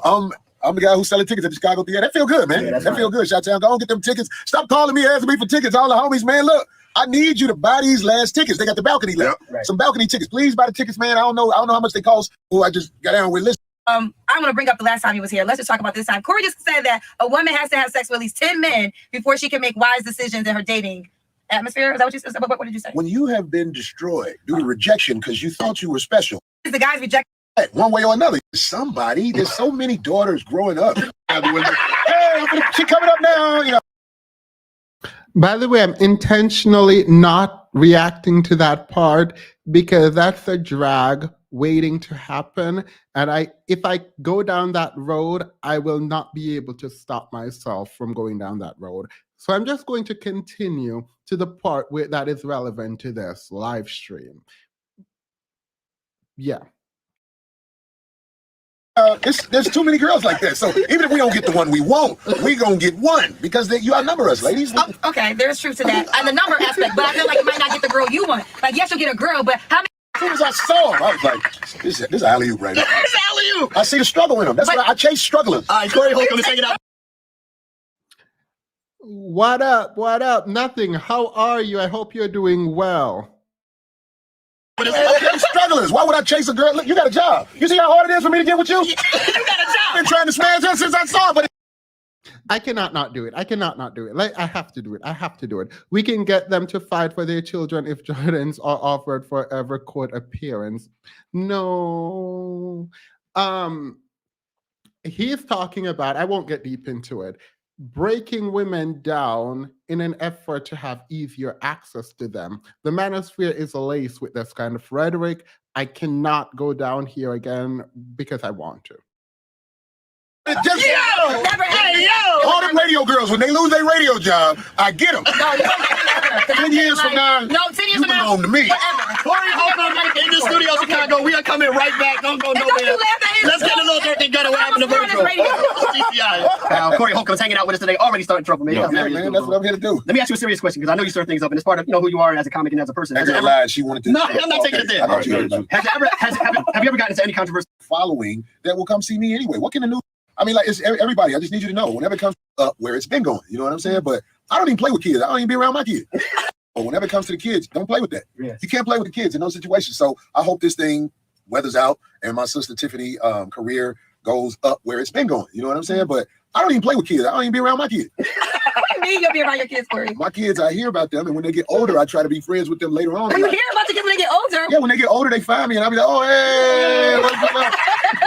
I'm the guy who's selling tickets at the Chicago theater. That feel good, man. That feel good. Shout out, go on, get them tickets. Stop calling me, asking me for tickets. All the homies, man. Look, I need you to buy these last tickets. They got the balcony left. Right. Some balcony tickets. Please buy the tickets, man. I don't know how much they cost. Oh, I just got down with list. I'm going to bring up the last time he was here. Let's just talk about this time. Corey just said that a woman has to have sex with at least 10 men before she can make wise decisions in her dating atmosphere. Is that what you said? What did you say? When you have been destroyed due to rejection because you thought you were special, The guys reject. one way or another, there's so many daughters growing up. Hey, she coming up now, you know. By the way, I'm intentionally not reacting to that part because that's a drag waiting to happen. And if I go down that road, I will not be able to stop myself from going down that road. So I'm just going to continue to the part where that is relevant to this live stream. Yeah. There's too many girls like that. So even if we don't get the one we want, we gonna get one because you outnumber us, ladies. Okay, there's truth to that. And the number aspect, but I feel like you might not get the girl you want. Like, yes, you'll get a girl, but how many? As soon as I saw him, I was like, this is alley-oop right now. It's alley-oop. I see the struggle in him. That's why I chase strugglers. All right, Corey Holcomb is taking out. What up? What up? Nothing. How are you? I hope you're doing well. But it's strugglers. Why would I chase a girl? Look, you got a job. You see how hard it is for me to get with you? You got a job. I've been trying to smash her since I saw it, but I cannot not do it. I cannot not do it. Like, I have to do it. I have to do it. We can get them to fight for their children if Jordans are offered forever court appearance. No. He's talking about, I won't get deep into it, breaking women down in an effort to have easier access to them. The manosphere is laced with this kind of rhetoric. I cannot go down here again because I want to. just, Never had all them radio girls, when they lose their radio job, I get them. No, you don't get it ever. 10 years from now, No, 10 years you from now. belong to me. Corey Holcomb in the studio, Chicago. We are coming right back. Don't go Don't nowhere. you laugh at him. Let's get a little dirty gutter. What happened to Virgil? Corey Holcomb's hanging out with us today. Already starting trouble, man. Yeah, man, that's what I'm here to do. Let me ask you a serious question because I know you stir things up, and it's part of who you are as a comic and as a person. Angela lied. She wanted to. No, I'm not taking it there. I know. Have you ever gotten into any controversy? Following that will come see me anyway. What can the new? I mean, like, it's everybody. I just need you to know whenever it comes up where it's been going. You know what I'm saying? But I don't even play with kids. I don't even be around my kids. But whenever it comes to the kids, don't play with that. Yes. You can't play with the kids in those situations. So I hope this thing weathers out and my sister Tiffany career goes up where it's been going. You know what I'm saying? But I don't even play with kids. I don't even be around my kids. What do you mean you'll be around your kids, Corey? My kids, I hear about them, and when they get older, I try to be friends with them later on. You hear about the kids when they get older? Yeah, when they get older, they find me, and I'll be like, oh, hey, what's up?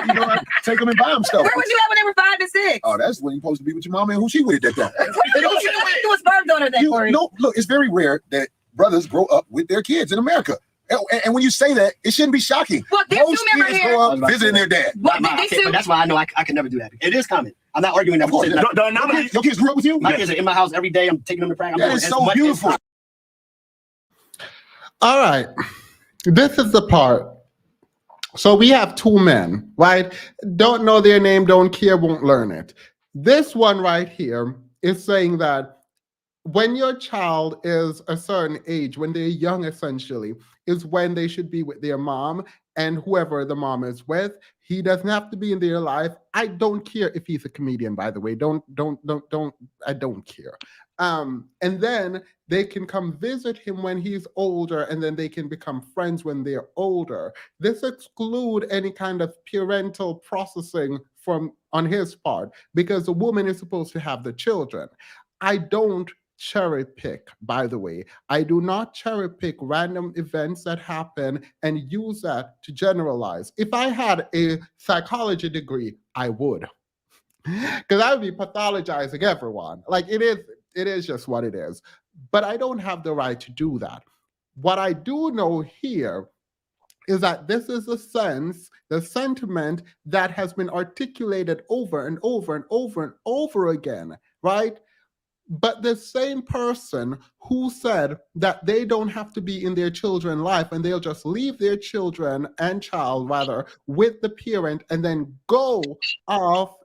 You know, I take them and buy them stuff. Where was you at when they were 5 and 6? Oh, that's when you're supposed to be with your mama and who she with at that time. You was sperm donor then, Corey. No, look, it's very rare that brothers grow up with their kids in America. And when you say that, it shouldn't be shocking. Well, there's Most two members kids here. grow up visiting their dad. What, But that's why I know I can never do that. It is common. I'm not arguing that. Of course. Your kids grew up with you? My kids are in my house every day. I'm taking them to practice. That is so beautiful. All right. This is the part. So we have 2 men, right? Don't know their name, don't care, won't learn it. This one right here is saying that when your child is a certain age, when they're young essentially, is when they should be with their mom and whoever the mom is with. He doesn't have to be in their life. I don't care if he's a comedian, by the way. I don't care. And then they can come visit him when he's older, and then they can become friends when they're older. This exclude any kind of parental processing on his part, because the woman is supposed to have the children. I don't cherry pick, by the way. I do not cherry pick random events that happen and use that to generalize. If I had a psychology degree, I would. Because I would be pathologizing everyone. Like, it is just what it is. But I don't have the right to do that. What I do know here is that this is the sentiment that has been articulated over and over and over and over again, right? But the same person who said that they don't have to be in their children's life and they'll just leave their children and child rather with the parent and then go off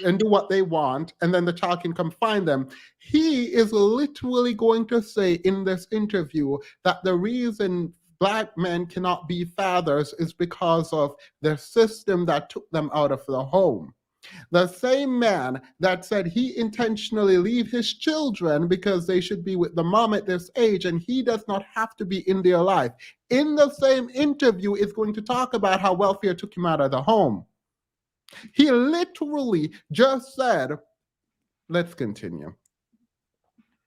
and do what they want, and then the child can come find them. He is literally going to say in this interview that the reason Black men cannot be fathers is because of the system that took them out of the home. The same man that said he intentionally leave his children because they should be with the mom at this age and he does not have to be in their life, in the same interview is going to talk about how welfare took him out of the home. He literally just said, let's continue.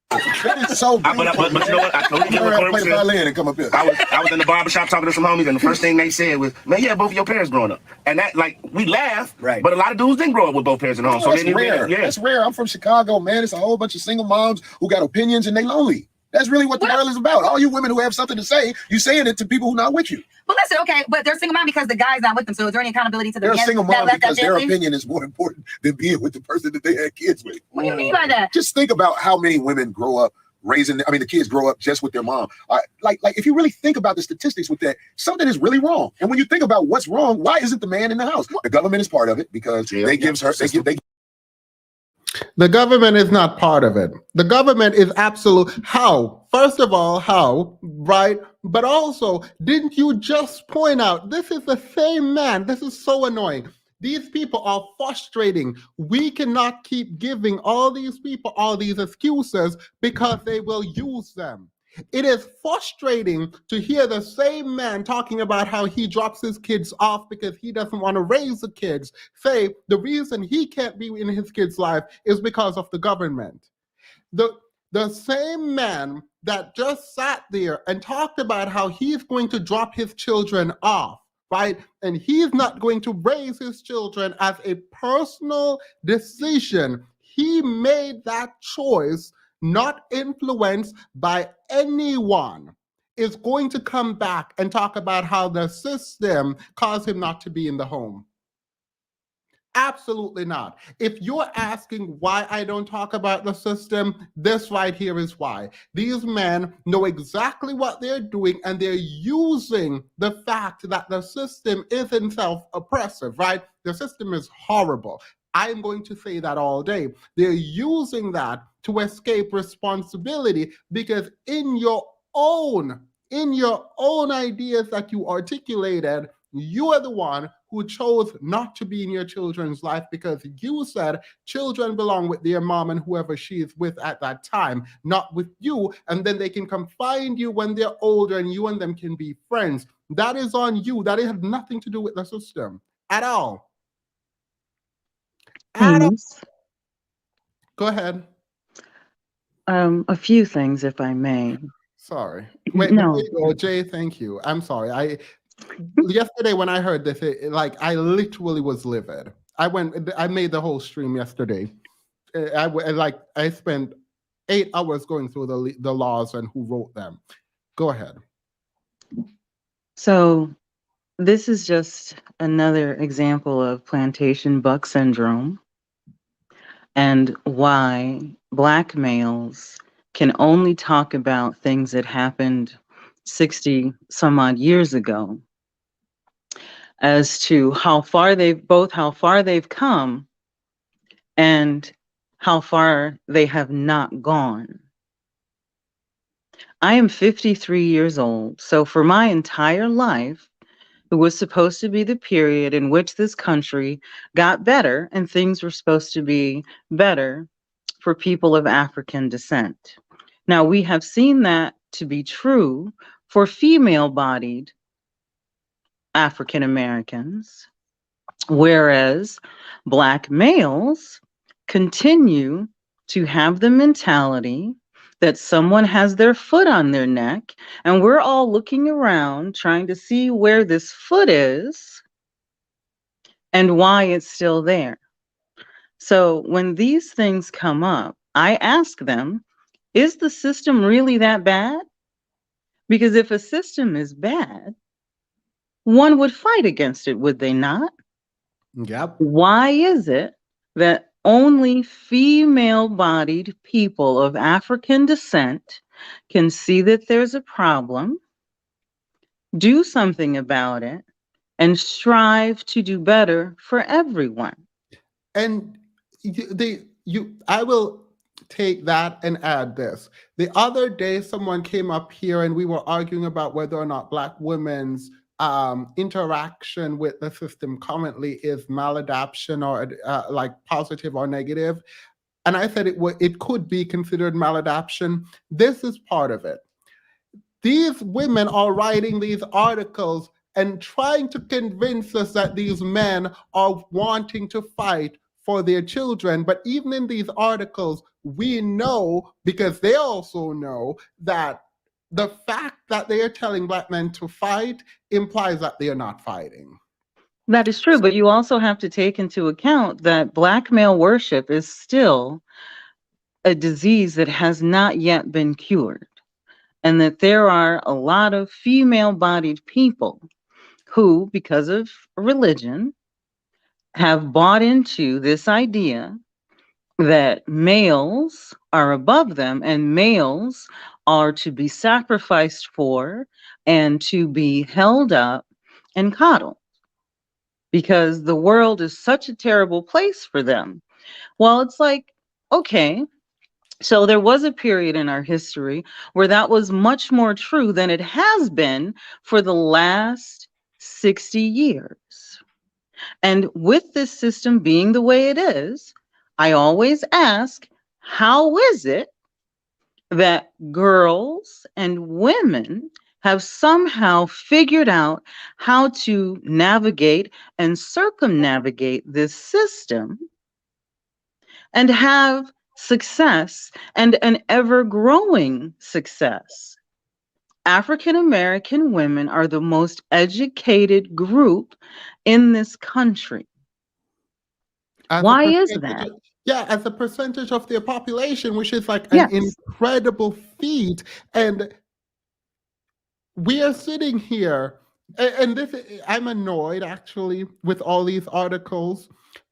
That is so but you know what? I totally get what Corey play the said. violin and come up here. I was in the barbershop talking to some homies, and the first thing they said was, "Man, you had both of your parents growing up," and that, like, we laugh, right? But a lot of dudes didn't grow up with both parents in the home, so that's they rare. Yeah, that's rare. I'm from Chicago, man. It's a whole bunch of single moms who got opinions and they lonely. That's really what the world is about. All you women who have something to say, you saying it to people who not with you. Well, listen, okay, but they're single mom because the guy's not with them. So is there any accountability to the They're man single that mom left because that their family? opinion is more important than being with the person that they had kids with. What do you mean by that? Just think about how many women grow up the kids grow up just with their mom. Like if you really think about the statistics with that, something is really wrong. And when you think about what's wrong, why isn't the man in the house? The government is part of it because they give her. The government is not part of it. The government is absolute. How? First of all, how, right? But also, didn't you just point out, this is the same man. This is so annoying. These people are frustrating. We cannot keep giving all these people all these excuses because they will use them. It is frustrating to hear the same man talking about how he drops his kids off because he doesn't want to raise the kids, say the reason he can't be in his kid's life is because of the government. The same man that just sat there and talked about how he's going to drop his children off, right? And he's not going to raise his children as a personal decision. He made that choice, not influenced by anyone, is going to come back and talk about how the system caused him not to be in the home. Absolutely not. If you're asking why I don't talk about the system, this right here is why. These men know exactly what they're doing and they're using the fact that the system is itself oppressive, right? The system is horrible. I'm going to say that all day. They're using that to escape responsibility because in your own ideas that you articulated, you are the one who chose not to be in your children's life because you said children belong with their mom and whoever she is with at that time, not with you, and then they can come find you when they're older and you and them can be friends. That is on you. That has nothing to do with the system at all. Go ahead. A few things, if I may. Sorry. Wait, Jay, thank you. I'm sorry. Yesterday when I heard this, I literally was livid. I made the whole stream yesterday. I spent 8 hours going through the laws and who wrote them. Go ahead. So this is just another example of plantation buck syndrome and why Black males can only talk about things that happened 60 some odd years ago as to how far they've come and how far they have not gone. I am 53 years old, so for my entire life, it was supposed to be the period in which this country got better and things were supposed to be better for people of African descent. Now, we have seen that to be true for female-bodied African Americans, whereas Black males continue to have the mentality that someone has their foot on their neck, and we're all looking around trying to see where this foot is and why it's still there. So when these things come up, I ask them, is the system really that bad? Because if a system is bad, one would fight against it, would they not? Yep. Why is it that only female-bodied people of African descent can see that there's a problem, do something about it, and strive to do better for everyone. And I will take that and add this. The other day, someone came up here and we were arguing about whether or not Black women's interaction with the system currently is maladaption or like positive or negative. And I said it could be considered maladaption. This is part of it. These women are writing these articles and trying to convince us that these men are wanting to fight for their children. But even in these articles, we know, because they also know, that the fact that they are telling Black men to fight implies that they are not fighting. That is true, but you also have to take into account that Black male worship is still a disease that has not yet been cured, and that there are a lot of female-bodied people who, because of religion, have bought into this idea that males are above them and males are to be sacrificed for and to be held up and coddled because the world is such a terrible place for them. Well, it's like, okay, so there was a period in our history where that was much more true than it has been for the last 60 years. And with this system being the way it is, I always ask, how is it that girls and women have somehow figured out how to navigate and circumnavigate this system and have success and an ever-growing success? African American women are the most educated group in this country. Why is that? Yeah, as a percentage of their population, which is like Yes. an incredible feat. And we are sitting here, and I'm annoyed actually with all these articles.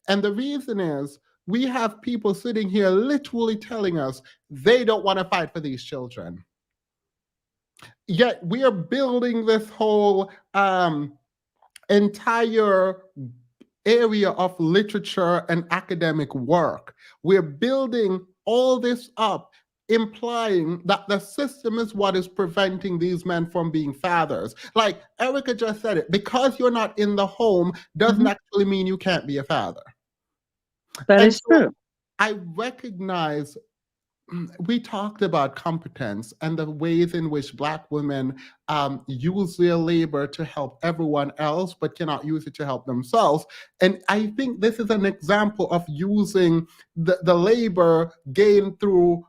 And the reason is we have people sitting here literally telling us they don't want to fight for these children. Yet we are building this whole entire area of literature and academic work. We're building all this up, implying that the system is what is preventing these men from being fathers. Like Erica just said it, because you're not in the home doesn't actually mean you can't be a father. That is true. I recognize we talked about competence and the ways in which Black women use their labor to help everyone else, but cannot use it to help themselves. And I think this is an example of using the labor gained through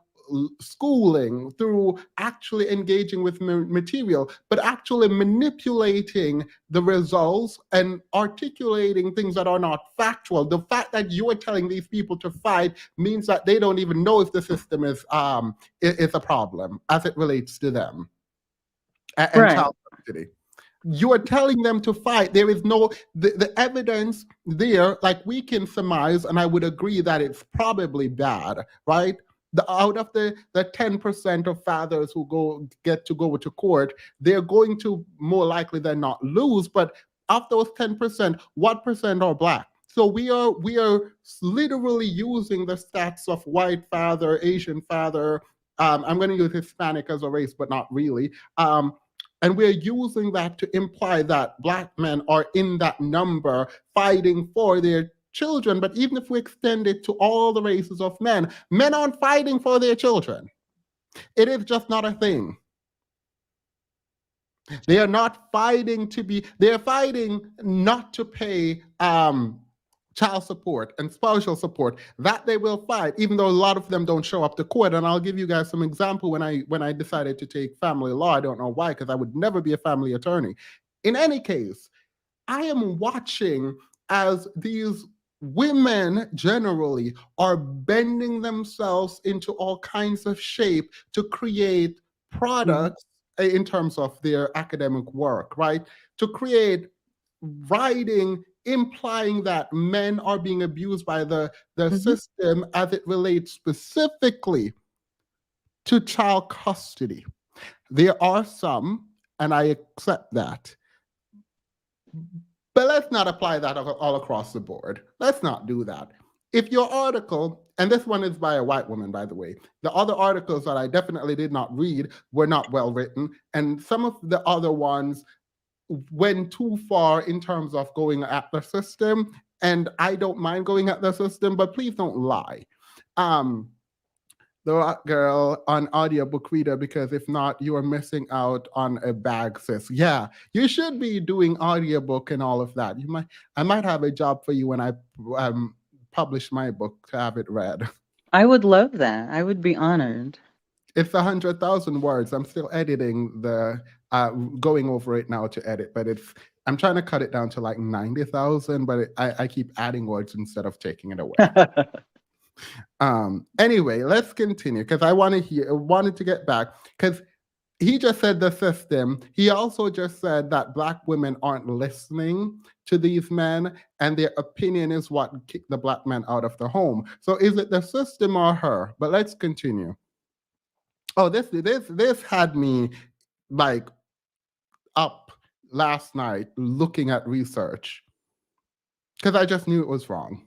schooling, through actually engaging with material, but actually manipulating the results and articulating things that are not factual. The fact that you are telling these people to fight means that they don't even know if the system is a problem as it relates to them and Right. child custody. You are telling them to fight. There is no, the evidence there, like we can surmise, and I would agree that it's probably bad, right? Out of the 10% of fathers who get to go to court, they're going to more likely than not lose. But of those 10%, what percent are Black? So we are literally using the stats of white father, Asian father. I'm going to use Hispanic as a race, but not really. And we're using that to imply that Black men are in that number fighting for their children. But even if we extend it to all the races of men, men aren't fighting for their children. It is just not a thing. They are not fighting they're fighting not to pay child support and spousal support. That they will fight, even though a lot of them don't show up to court. And I'll give you guys some example when I decided to take family law. I don't know why, because I would never be a family attorney. In any case, I am watching as these women generally are bending themselves into all kinds of shape to create products in terms of their academic work, right? To create writing implying that men are being abused by the Mhm. system as it relates specifically to child custody. There are some, and I accept that. But let's not apply that all across the board. Let's not do that. If your article, and this one is by a white woman, by the way, the other articles that I definitely did not read were not well written, and some of the other ones went too far in terms of going at the system, and I don't mind going at the system, but please don't lie. The Rock Girl on audiobook reader, because if not, you are missing out on a bag, sis. Yeah, you should be doing audiobook and all of that. I might have a job for you when I publish my book to have it read. I would love that. I would be honored. It's 100,000 words. I'm still editing going over it now to edit, but I'm trying to cut it down to like 90,000, but I keep adding words instead of taking it away. Anyway, let's continue because I wanted to get back because he just said the system. He also just said that Black women aren't listening to these men and their opinion is what kicked the Black men out of the home. So is it the system or her? But let's continue. Oh, this had me like up last night looking at research because I just knew it was wrong.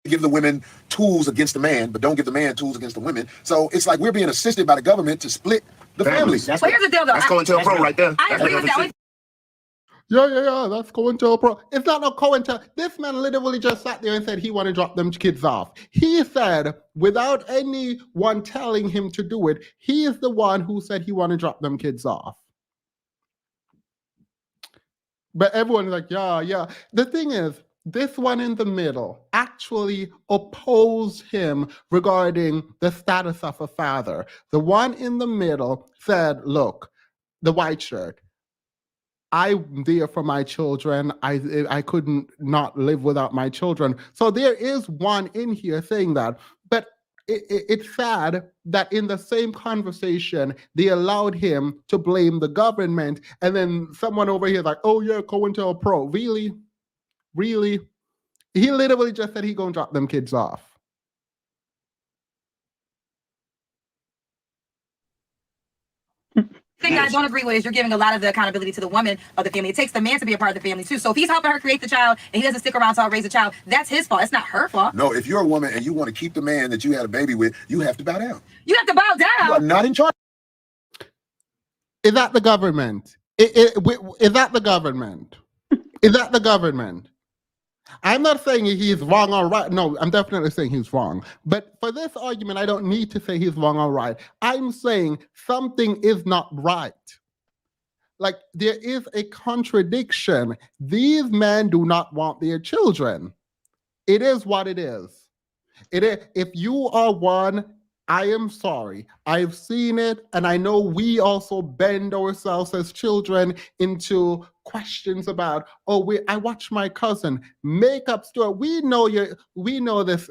Give the women tools against the man, but don't give the man tools against the women. So it's like we're being assisted by the government to split the family. Well, here's the deal, though. That's COINTELPRO right there. I agree with that. Yeah, that's COINTELPRO. It's not no COINTEL. This man literally just sat there and said he wanted to drop them kids off. He said, without anyone telling him to do it, he is the one who said he wanted to drop them kids off. But everyone's like, yeah. The thing is, this one in the middle actually opposed him regarding the status of a father. The one in the middle said, look, the white shirt, I'm there for my children. I couldn't not live without my children. So there is one in here saying that. But it's sad that in the same conversation, they allowed him to blame the government. And then someone over here is like, oh yeah, COINTELPRO. Really? Really? He literally just said he gonna drop them kids off. The thing I don't agree with is you're giving a lot of the accountability to the woman of the family. It takes the man to be a part of the family too. So if he's helping her create the child and he doesn't stick around to raise the child, that's his fault. It's not her fault. No, if you're a woman and you want to keep the man that you had a baby with, you have to bow down. You have to bow down. You are not in charge. Is that the government? Is that the government? Is that the government? I'm not saying he's wrong or right. No, I'm definitely saying he's wrong. But for this argument, I don't need to say he's wrong or right. I'm saying something is not right. Like there is a contradiction. These men do not want their children. It is what it is. It is. If you are one, I am sorry. I've seen it, and I know we also bend ourselves as children into questions about, I watched my cousin makeup store. We know this.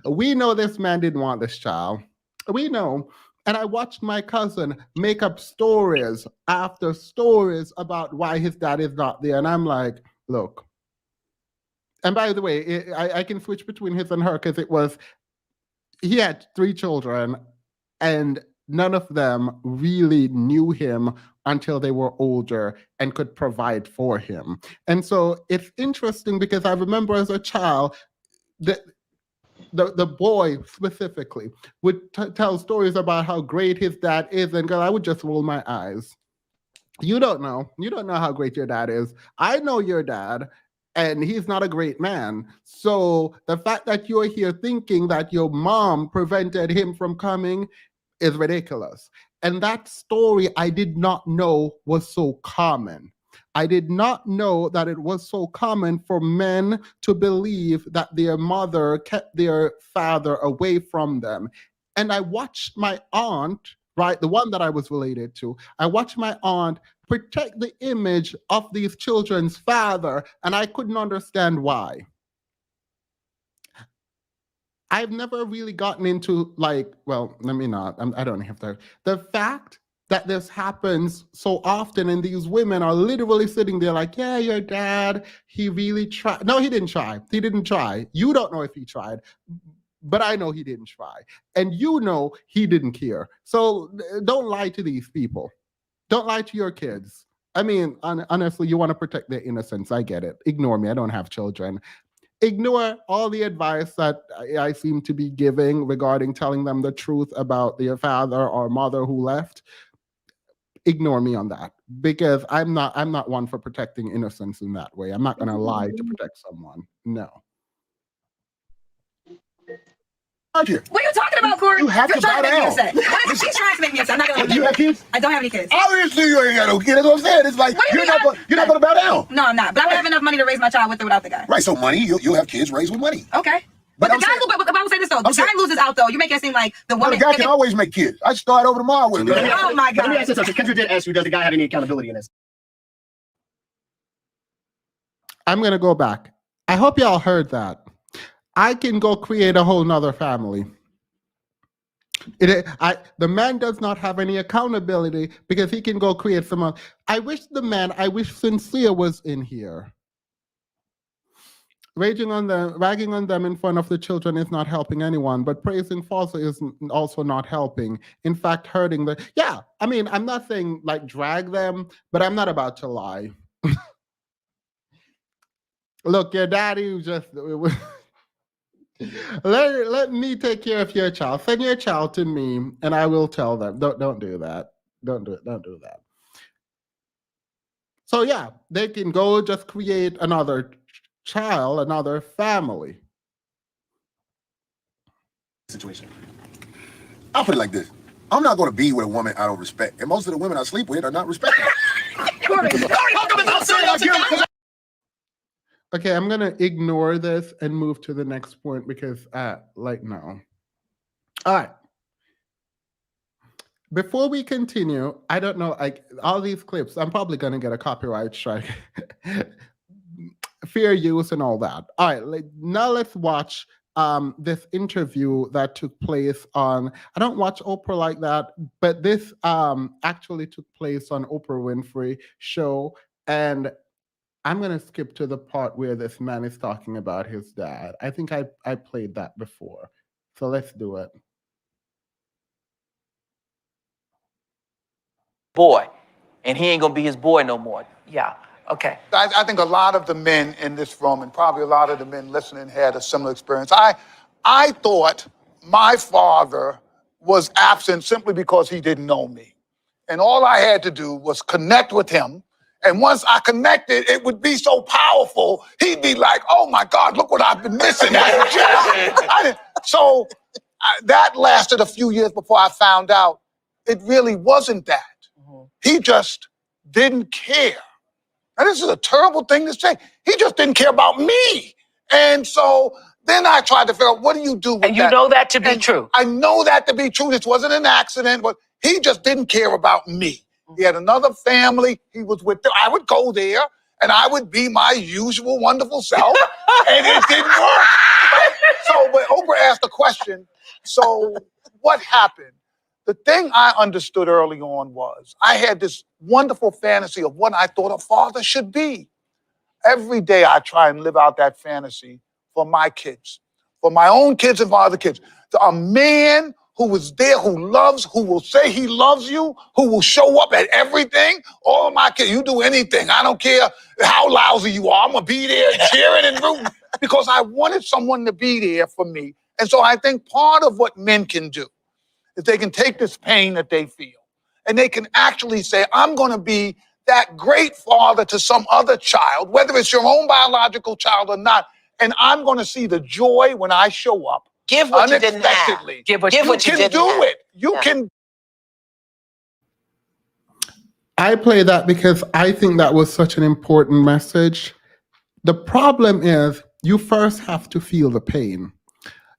We know this man didn't want this child. We know. And I watched my cousin make up stories after stories about why his dad is not there. And I'm like, look. And by the way, I can switch between his and her because he had 3 children and none of them really knew him until they were older and could provide for him. And so it's interesting because I remember as a child that the boy specifically would tell stories about how great his dad is, and girl, I would just roll my eyes. You don't know how great your dad is. I know your dad, and he's not a great man. So the fact that you're here thinking that your mom prevented him from coming is ridiculous. And that story I did not know was so common. I did not know that it was so common for men to believe that their mother kept their father away from them. And I watched my aunt, right, the one that I was related to, I watched my aunt protect the image of these children's father, and I couldn't understand why. I've never really gotten into let me not, I don't have to. The fact that this happens so often, and these women are literally sitting there like, yeah, your dad, he really tried. No, he didn't try. He didn't try. You don't know if he tried, but I know he didn't try. And you know he didn't care. So don't lie to these people. Don't lie to your kids. I mean, honestly, you want to protect their innocence. I get it. Ignore me. I don't have children. Ignore all the advice that I seem to be giving regarding telling them the truth about their father or mother who left. Ignore me on that, because I'm not one for protecting innocence in that way. I'm not going to lie to protect someone. No. What are you talking about, Corey? You have You're to trying bow to make me down. upset. She's trying to make me upset. I'm not gonna. Do you have kids? I don't have any kids. Obviously, you ain't got no kids. That's what I'm saying. It's like you're not going to bow down. No, I'm not. But I don't have enough money to raise my child with or without the guy. Right. So money, you'll have kids raised with money. Okay. But the guy, but I will say this though, the guy loses out though. You make it seem like the woman. The guy can always make kids. I start over tomorrow with him. Oh my God. Let me ask this. Kendra did ask you, does the guy have any accountability in this? I'm going to go back. I hope y'all heard that. I can go create a whole nother family. The man does not have any accountability because he can go create someone. I wish Sincere was in here. Ragging on them in front of the children is not helping anyone, but praising falsely is also not helping. In fact, hurting the. Yeah, I mean, I'm not saying like drag them, but I'm not about to lie. Look, your daddy just. Let me take care of your child. Send your child to me, and I will tell them. Don't do that. Don't do it. Don't do that. So yeah, they can go just create another child, another family. Situation. I'll put it like this. I'm not going to be with a woman I don't respect, and most of the women I sleep with are not respected. Okay, I'm gonna ignore this and move to the next point because, no. All right. Before we continue, I don't know, like all these clips, I'm probably gonna get a copyright strike, fair use and all that. All right, now let's watch this interview that took place on. I don't watch Oprah like that, but this actually took place on Oprah Winfrey show, and I'm going to skip to the part where this man is talking about his dad. I think I played that before. So let's do it. Boy, and he ain't going to be his boy no more. Yeah, okay. I think a lot of the men in this room, and probably a lot of the men listening, had a similar experience. I thought my father was absent simply because he didn't know me. And all I had to do was connect with him. And once I connected, it would be so powerful. He'd be like, oh my God, look what I've been missing. So that lasted a few years before I found out it really wasn't that. He just didn't care. And this is a terrible thing to say. He just didn't care about me. And so then I tried to figure out, what do you do with that? And you know that to be true. I know that to be true. This wasn't an accident, but he just didn't care about me. He had another family he was with. I would go there, and I would be my usual wonderful self, and it didn't work. Right? So, but Oprah asked a question, so what happened? The thing I understood early on was I had this wonderful fantasy of what I thought a father should be. Every day I try and live out that fantasy for my kids, for my own kids and for other kids. A man who is there, who loves, who will say he loves you, who will show up at everything. All of my kids, you do anything. I don't care how lousy you are. I'm going to be there cheering and rooting because I wanted someone to be there for me. And so I think part of what men can do is they can take this pain that they feel and they can actually say, I'm going to be that great father to some other child, whether it's your own biological child or not. And I'm going to see the joy when I show up. Give what you didn't have. Give what you didn't have. You can do it. You can. I play that because I think that was such an important message. The problem is you first have to feel the pain.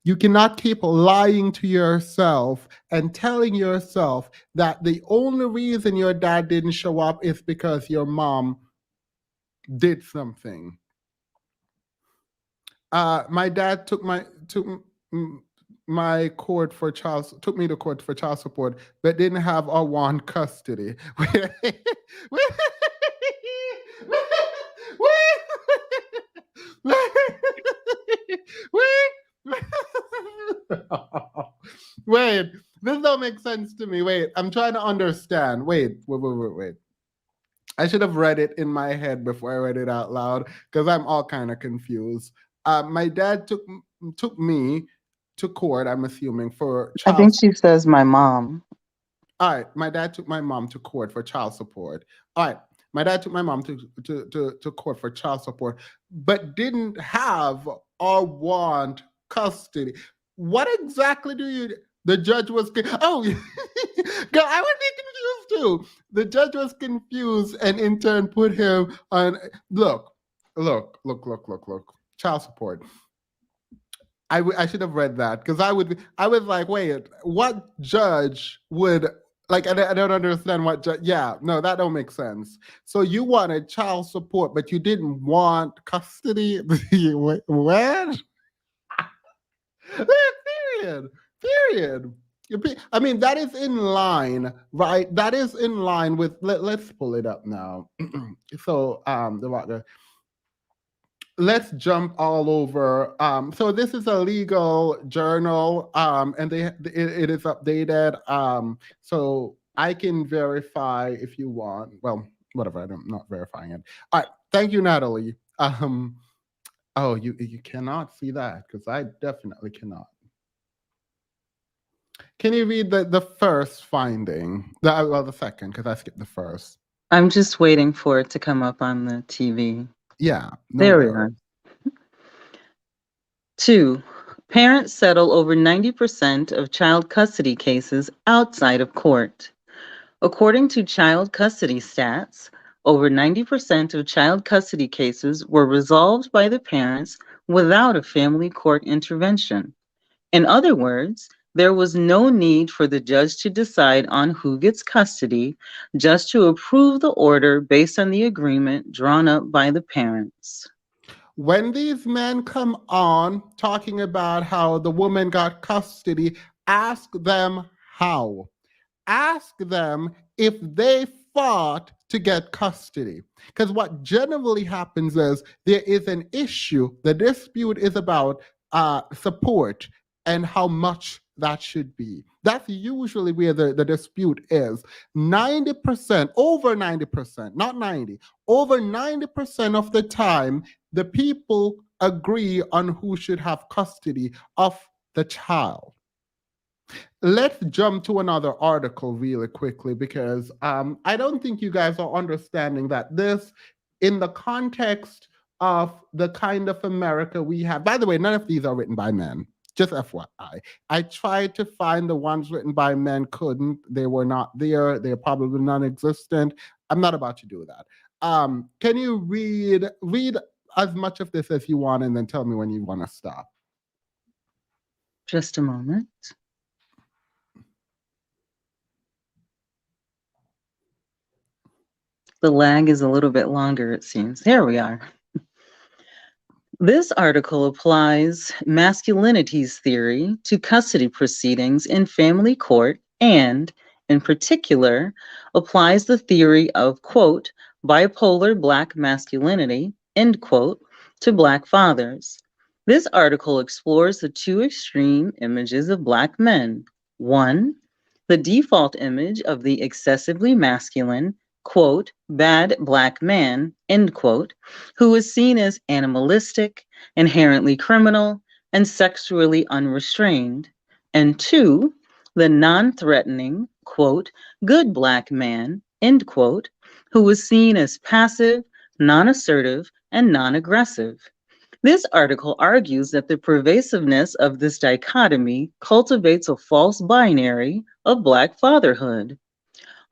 You cannot keep lying to yourself and telling yourself that the only reason your dad didn't show up is because your mom did something. My dad took my court for took me to court for child support, but didn't have or want custody. Wait, this don't make sense to me. Wait, I'm trying to understand. Wait. I should have read it in my head before I read it out loud because I'm all kind of confused. My dad took me to court, I'm assuming, for I child. think she says my mom. All right, my dad took my mom to court for child support. All right, my dad took my mom to court for child support, but didn't have or want custody. What exactly do you? The judge was oh, girl, I would be confused too. The judge was confused and in turn put him on. Look, child support. I should have read that because I was like, wait, what judge would like? I don't understand what judge. Yeah, no, that don't make sense. So you wanted child support, but you didn't want custody. What? Period. I mean, that is in line, right? That is in line with. Let's pull it up now. So let's jump all over. So this is a legal journal, and it is updated. So I can verify if you want. Well, whatever. I'm not verifying it. All right. Thank you, Natalie. Oh, you cannot see that because I definitely cannot. Can you read the first finding? The second, because I skipped the first. I'm just waiting for it to come up on the TV. Yeah. There we are. 2. Parents settle over 90% of child custody cases outside of court. According to child custody stats, over 90% of child custody cases were resolved by the parents without a family court intervention. In other words, there was no need for the judge to decide on who gets custody, just to approve the order based on the agreement drawn up by the parents. When these men come on talking about how the woman got custody, ask them how. Ask them if they fought to get custody. Because what generally happens is there is an issue. The dispute is about support and how much that should be. That's usually where the dispute is. 90%, over 90%, not 90, over 90% of the time, the people agree on who should have custody of the child. Let's jump to another article really quickly because I don't think you guys are understanding that this, in the context of the kind of America we have, by the way, none of these are written by men. Just FYI. I tried to find the ones written by men, couldn't. They were not there. They're probably non-existent. I'm not about to do that. Can you read as much of this as you want and then tell me when you want to stop? Just a moment. The lag is a little bit longer, it seems. Here we are. This article applies masculinity's theory to custody proceedings in family court and, in particular, applies the theory of, quote, bipolar Black masculinity, end quote, to Black fathers. This article explores the two extreme images of Black men. 1, the default image of the excessively masculine, quote, bad Black man, end quote, who is seen as animalistic, inherently criminal, and sexually unrestrained. And 2, the non-threatening, quote, good Black man, end quote, who is seen as passive, non-assertive, and non-aggressive. This article argues that the pervasiveness of this dichotomy cultivates a false binary of Black fatherhood.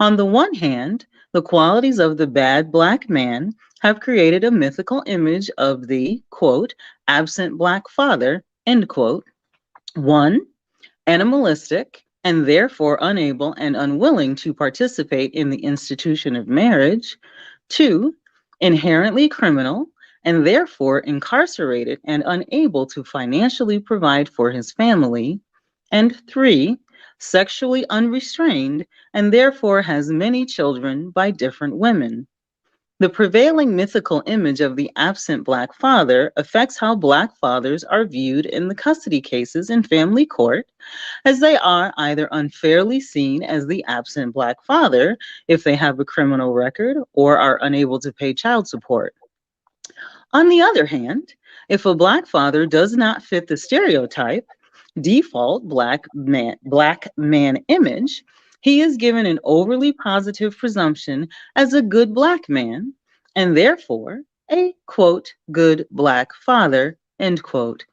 On the one hand, the qualities of the bad Black man have created a mythical image of the, quote, absent Black father, end quote. 1, animalistic and therefore unable and unwilling to participate in the institution of marriage. 2, inherently criminal and therefore incarcerated and unable to financially provide for his family. And 3, sexually unrestrained and therefore has many children by different women. The prevailing mythical image of the absent Black father affects how Black fathers are viewed in the custody cases in family court, as they are either unfairly seen as the absent Black father if they have a criminal record or are unable to pay child support. On the other hand, if a Black father does not fit the stereotype, default black man image, he is given an overly positive presumption as a good Black man, and therefore a quote good Black father, end quote.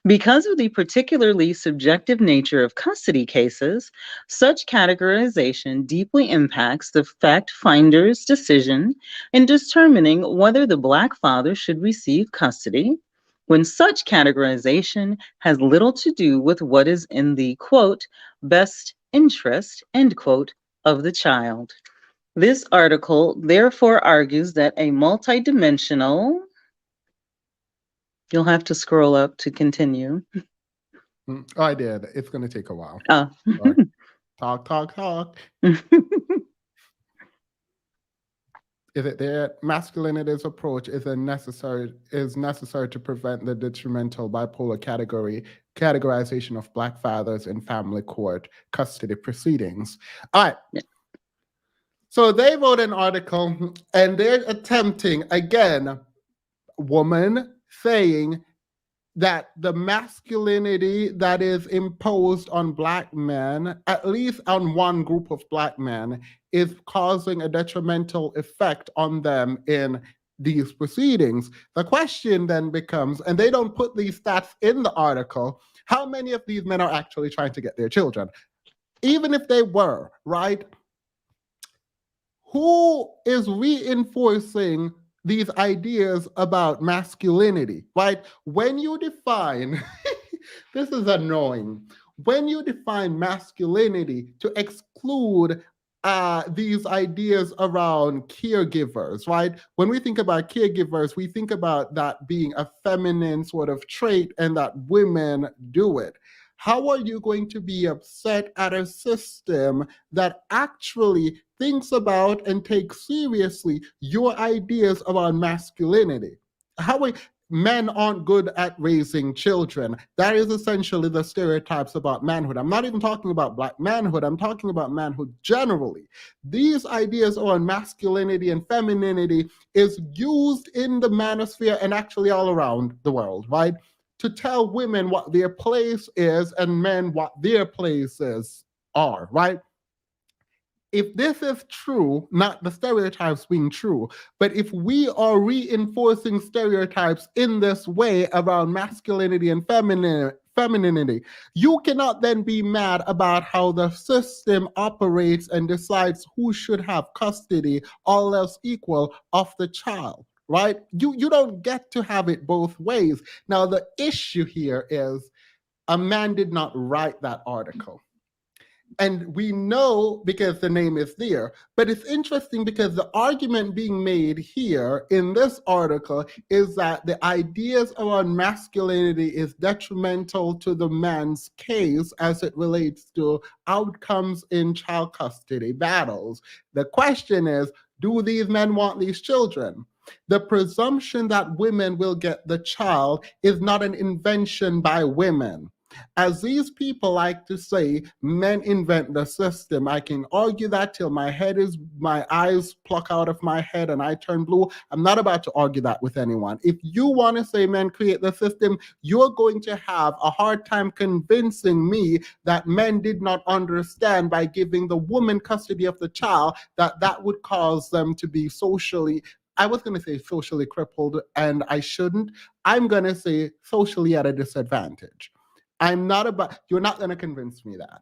Because of the particularly subjective nature of custody cases, such categorization deeply impacts the fact finder's decision in determining whether the Black father should receive custody, when such categorization has little to do with what is in the quote, best interest, end quote, of the child. This article therefore argues that a multidimensional, you'll have to scroll up to continue. Oh, I did. It's going to take a while. Oh. Talk. Is it there? Masculinity's approach is necessary to prevent the detrimental bipolar categorization of Black fathers in family court custody proceedings. All right. So they wrote an article and they're attempting, again, woman saying that the masculinity that is imposed on Black men, at least on one group of Black men, is causing a detrimental effect on them in these proceedings. The question then becomes, and they don't put these stats in the article, how many of these men are actually trying to get their children? Even if they were, right? Who is reinforcing these ideas about masculinity, right? When you define, this is annoying, when you define masculinity to exclude these ideas around caregivers, right? When we think about caregivers, we think about that being a feminine sort of trait and that women do it. How are you going to be upset at a system that actually thinks about and takes seriously your ideas about masculinity? Men aren't good at raising children. That is essentially the stereotypes about manhood. I'm not even talking about Black manhood. I'm talking about manhood generally. These ideas on masculinity and femininity is used in the manosphere and actually all around the world, right? To tell women what their place is and men what their places are, right? If this is true, not the stereotypes being true, but if we are reinforcing stereotypes in this way around masculinity and femininity, you cannot then be mad about how the system operates and decides who should have custody, all else equal, of the child, right? You don't get to have it both ways. Now, the issue here is a man did not write that article. And we know because the name is there, but it's interesting because the argument being made here in this article is that the ideas around masculinity is detrimental to the man's case as it relates to outcomes in child custody battles. The question is, do these men want these children? The presumption that women will get the child is not an invention by women. As these people like to say, men invent the system. I can argue that till my eyes pluck out of my head and I turn blue. I'm not about to argue that with anyone. If you want to say men create the system, you're going to have a hard time convincing me that men did not understand by giving the woman custody of the child that would cause them to be socially, I was going to say socially crippled, and I shouldn't. I'm going to say socially at a disadvantage. You're not going to convince me that.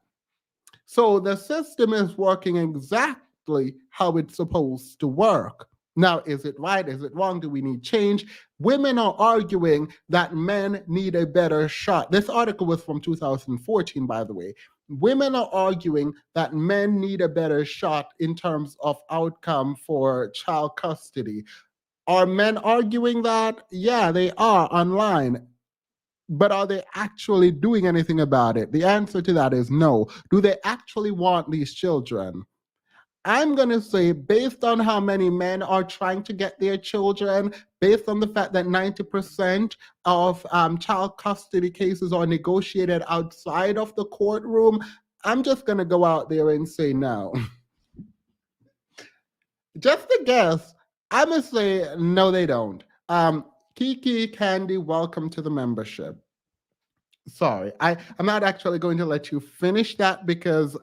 So the system is working exactly how it's supposed to work. Now, is it right? Is it wrong? Do we need change? Women are arguing that men need a better shot. This article was from 2014, by the way. Women are arguing that men need a better shot in terms of outcome for child custody. Are men arguing that? Yeah, they are online. But are they actually doing anything about it? The answer to that is no. Do they actually want these children? I'm going to say, based on how many men are trying to get their children, based on the fact that 90% of child custody cases are negotiated outside of the courtroom, I'm just going to go out there and say no. Just a guess, I'm going to say no, they don't. Kiki, Candy, welcome to the membership. Sorry, I'm not actually going to let you finish that because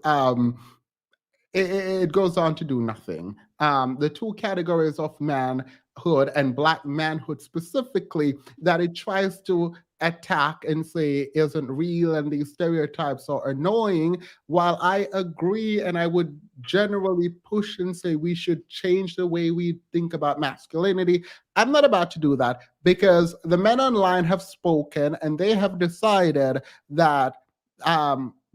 it goes on to do nothing. The two categories of manhood and Black manhood specifically that it tries to attack and say isn't real and these stereotypes are annoying, while I agree and I would generally push and say we should change the way we think about masculinity, I'm not about to do that because the men online have spoken and they have decided that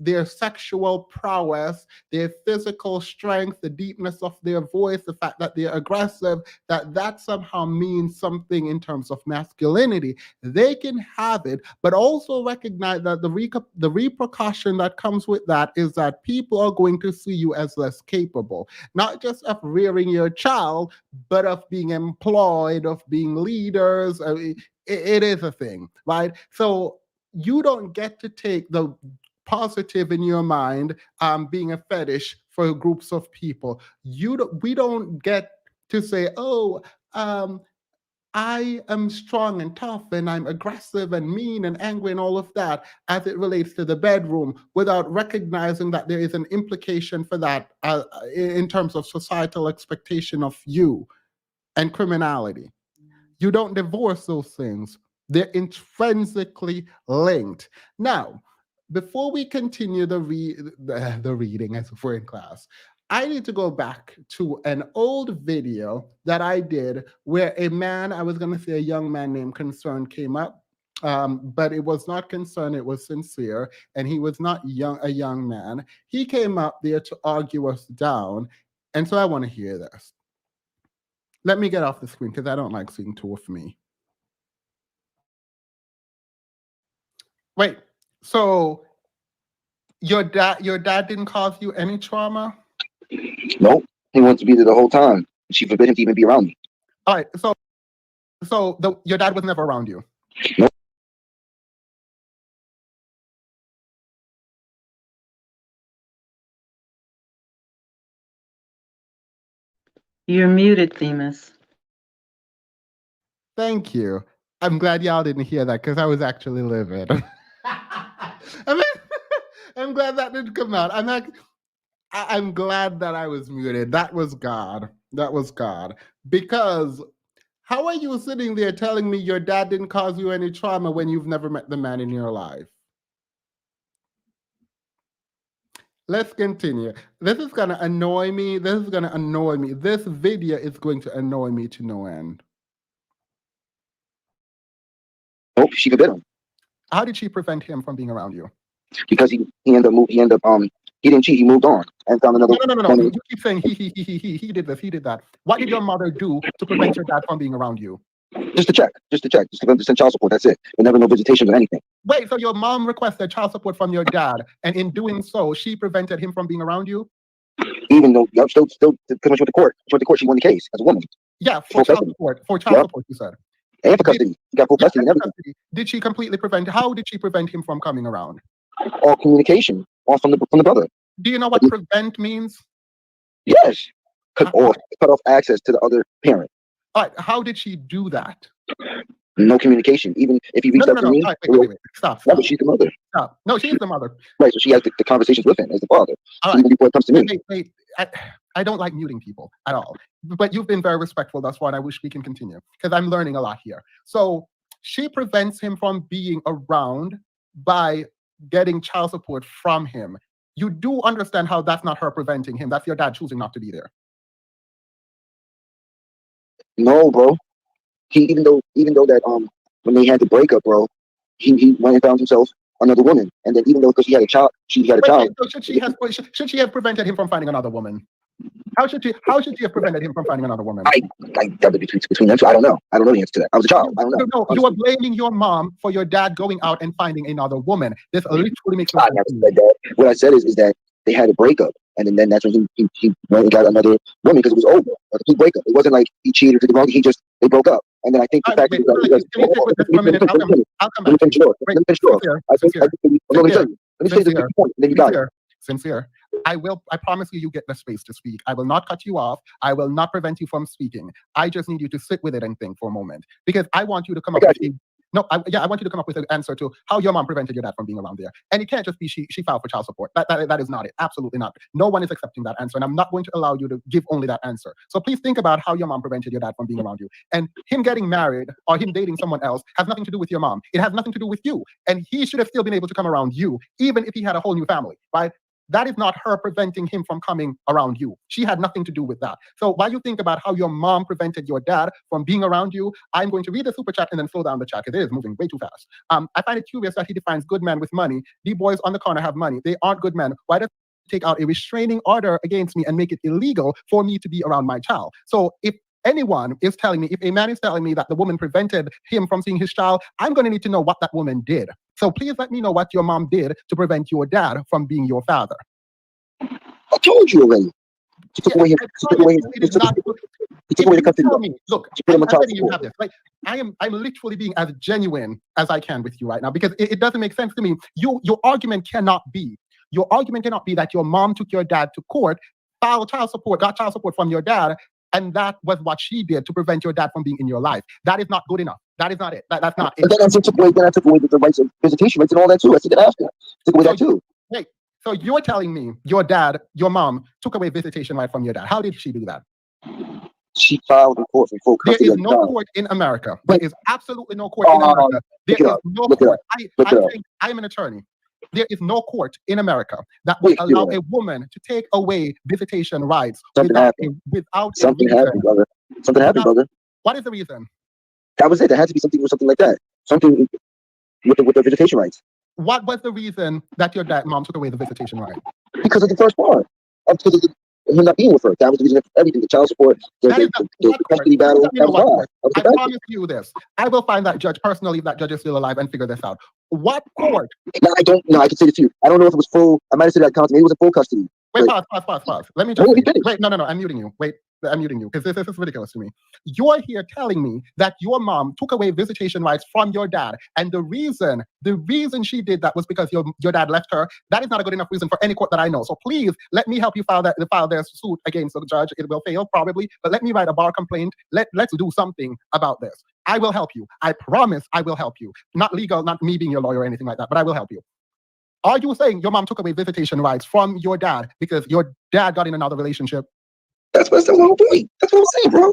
their sexual prowess, their physical strength, the deepness of their voice, the fact that they're aggressive, that somehow means something in terms of masculinity. They can have it, but also recognize that the repercussion that comes with that is that people are going to see you as less capable, not just of rearing your child, but of being employed, of being leaders. It is a thing, right? So you don't get to take the positive in your mind being a fetish for groups of people. We don't get to say, oh, I am strong and tough and I'm aggressive and mean and angry and all of that as it relates to the bedroom without recognizing that there is an implication for that in terms of societal expectation of you and criminality. You don't divorce those things. They're intrinsically linked. Now, before we continue the reading as if we're in class, I need to go back to an old video that I did where a man, I was going to say a young man named Concern came up, but it was not Concern, it was Sincere, and he was not a young man. He came up there to argue us down, and so I want to hear this. Let me get off the screen because I don't like seeing two of me. Wait, so your dad didn't cause you any trauma? Nope. He wanted to be there the whole time. She forbid him to even be around me. All right, so your dad was never around you? Nope. You're muted, Themis. Thank you. I'm glad y'all didn't hear that because I was actually livid. I'm glad that didn't come out. I'm glad that I was muted. That was God. That was God. Because how are you sitting there telling me your dad didn't cause you any trauma when you've never met the man in your life? Let's continue. This is going to annoy me. This is going to annoy me. This video is going to annoy me to no end. Nope, she forbid him. How did she prevent him from being around you? Because he didn't cheat, he moved on and found another. No. You keep saying he did this, he did that. What did your mother do to prevent your dad from being around you? Just to check, just for him to send child support, that's it. But never no visitations or anything. Wait, so your mom requested child support from your dad, and in doing so, she prevented him from being around you? Even though y'all still pretty much went to court. She went to court, she won the case as a woman. Yeah, for child support. For child support, you said. And for custody. You got full custody and everything. Did she completely how did she prevent him from coming around? All communication, all from the brother. Do you know what prevent means? Yes. Cut off access to the other parent. All right, how did she do that? No communication. Even if he reached out to me. Wait. Stop. No, but she's the mother. Stop. No, she's the mother. Right, so she has the conversations with him as the father. All so right. even before it comes to me. Wait. I don't like muting people at all. But you've been very respectful. That's why I wish we can continue. Because I'm learning a lot here. So she prevents him from being around by getting child support from him. You do understand how that's not her preventing him. That's your dad choosing not to be there. No, bro. Even though that when they had the breakup, bro, he went and found himself another woman, and then even though because she had a child, So should she have prevented him from finding another woman? How should she have prevented him from finding another woman? That would be between them two. I don't know. I don't know the answer to that. I was a child. I don't know. No, you are blaming your mom for your dad going out and finding another woman. This literally makes no I sense. never said that. What I said is that they had a breakup, and then that's when he went and got another woman because it was over. Like a complete breakup. It wasn't like he cheated or did wrong. They broke up. And then I think the fact that Can you stick with this for a minute? I'll come back. Let me finish the point, and then you got it. Sincere. I promise you get the space to speak. I will not cut you off. I will not prevent you from speaking. I just need you to sit with it and think for a moment. Because I want you to come up with I want you to come up with an answer to how your mom prevented your dad from being around there. And it can't just be she filed for child support. That is not it. Absolutely not. No one is accepting that answer. And I'm not going to allow you to give only that answer. So please think about how your mom prevented your dad from being around you. And him getting married or him dating someone else has nothing to do with your mom. It has nothing to do with you. And he should have still been able to come around you, even if he had a whole new family, right? That is not her preventing him from coming around you. She had nothing to do with that. So while you think about how your mom prevented your dad from being around you, I'm going to read the super chat and then slow down the chat because it is moving way too fast. I find it curious that he defines good men with money. The boys on the corner have money. They aren't good men. Why does he take out a restraining order against me and make it illegal for me to be around my child? So if anyone is telling me, if a man is telling me that the woman prevented him from seeing his child, I'm going to need to know what that woman did. So please let me know what your mom did to prevent your dad from being your father. I told you already. She took away the custody. Look, I'm letting you have this. Like, I'm literally being as genuine as I can with you right now because it doesn't make sense to me. Your argument cannot be that your mom took your dad to court, got child support from your dad, and that was what she did to prevent your dad from being in your life. That is not good enough. That is not it. That's not it. And then I took away the rights of visitation rights and all that too. I said that after. Took away that too. Wait, so you're telling me your mom took away visitation right from your dad. How did she do that? She filed in court for full custody. There is no court in America. There is absolutely no court in America. There is no court. I'm an attorney. There is no court in America that will allow a woman to take away visitation rights without a reason. Something happened, brother. Something happened, brother. What is the reason? That was it. There had to be something like that. Something with the visitation rights. What was the reason that your mom took away the visitation right? Because of the first part. Because of him not being with her. That was the reason for everything. The child support, the custody battle. I promise you this. I will find that judge personally if that judge is still alive and figure this out. What court? No, I don't know. I can say this to you. I don't know if it was full. I might have said that maybe it was a full custody. Wait, pause. Let me just wait. No. I'm muting you. Wait, I'm muting you because this is ridiculous to me. You're here telling me that your mom took away visitation rights from your dad, and the reason she did that was because your dad left her. That is not a good enough reason for any court that I know. So please let me help you file their suit against the judge. It will fail probably, but let me write a bar complaint. Let's do something about this. I will help you. I promise I will help you. Not legal, not me being your lawyer or anything like that, but I will help you. Are you saying your mom took away visitation rights from your dad because your dad got in another relationship? That's the whole point. That's what I'm saying, bro.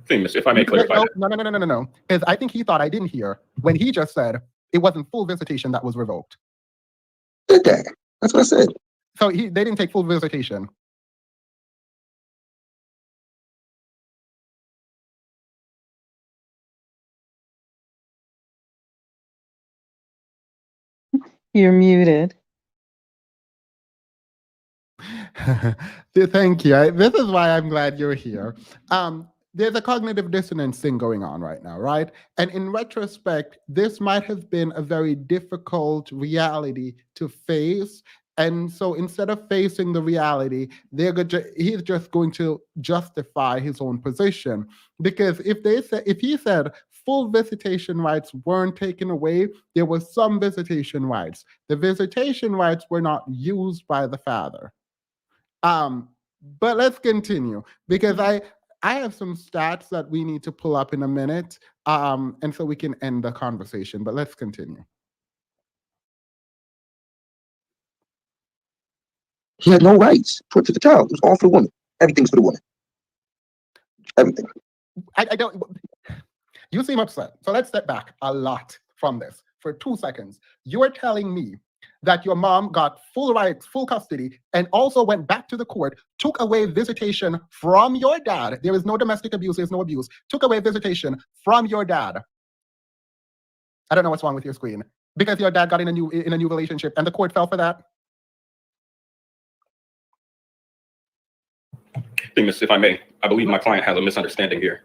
If I may clarify. No. Because I think he thought I didn't hear when he just said it wasn't full visitation that was revoked. Did that? That's what I said. So they didn't take full visitation. You're muted. Thank you. This is why I'm glad you're here. There's a cognitive dissonance thing going on right now, right? And in retrospect, this might have been a very difficult reality to face. And so instead of facing the reality, he's just going to justify his own position. Because if he said full visitation rights weren't taken away, there were some visitation rights. The visitation rights were not used by the father. But let's continue because I have some stats that we need to pull up in a minute, and so we can end the conversation. But let's continue. He had no rights to the child. It was all for the woman. Everything's for the woman. Everything. I don't. You seem upset. So let's step back a lot from this for 2 seconds. You are telling me that your mom got full rights, full custody, and also went back to the court, took away visitation from your dad. There is no domestic abuse, there's no abuse. Took away visitation from your dad. I don't know what's wrong with your screen. Because your dad got in a new relationship and the court fell for that? Miss, if I may, I believe my client has a misunderstanding here.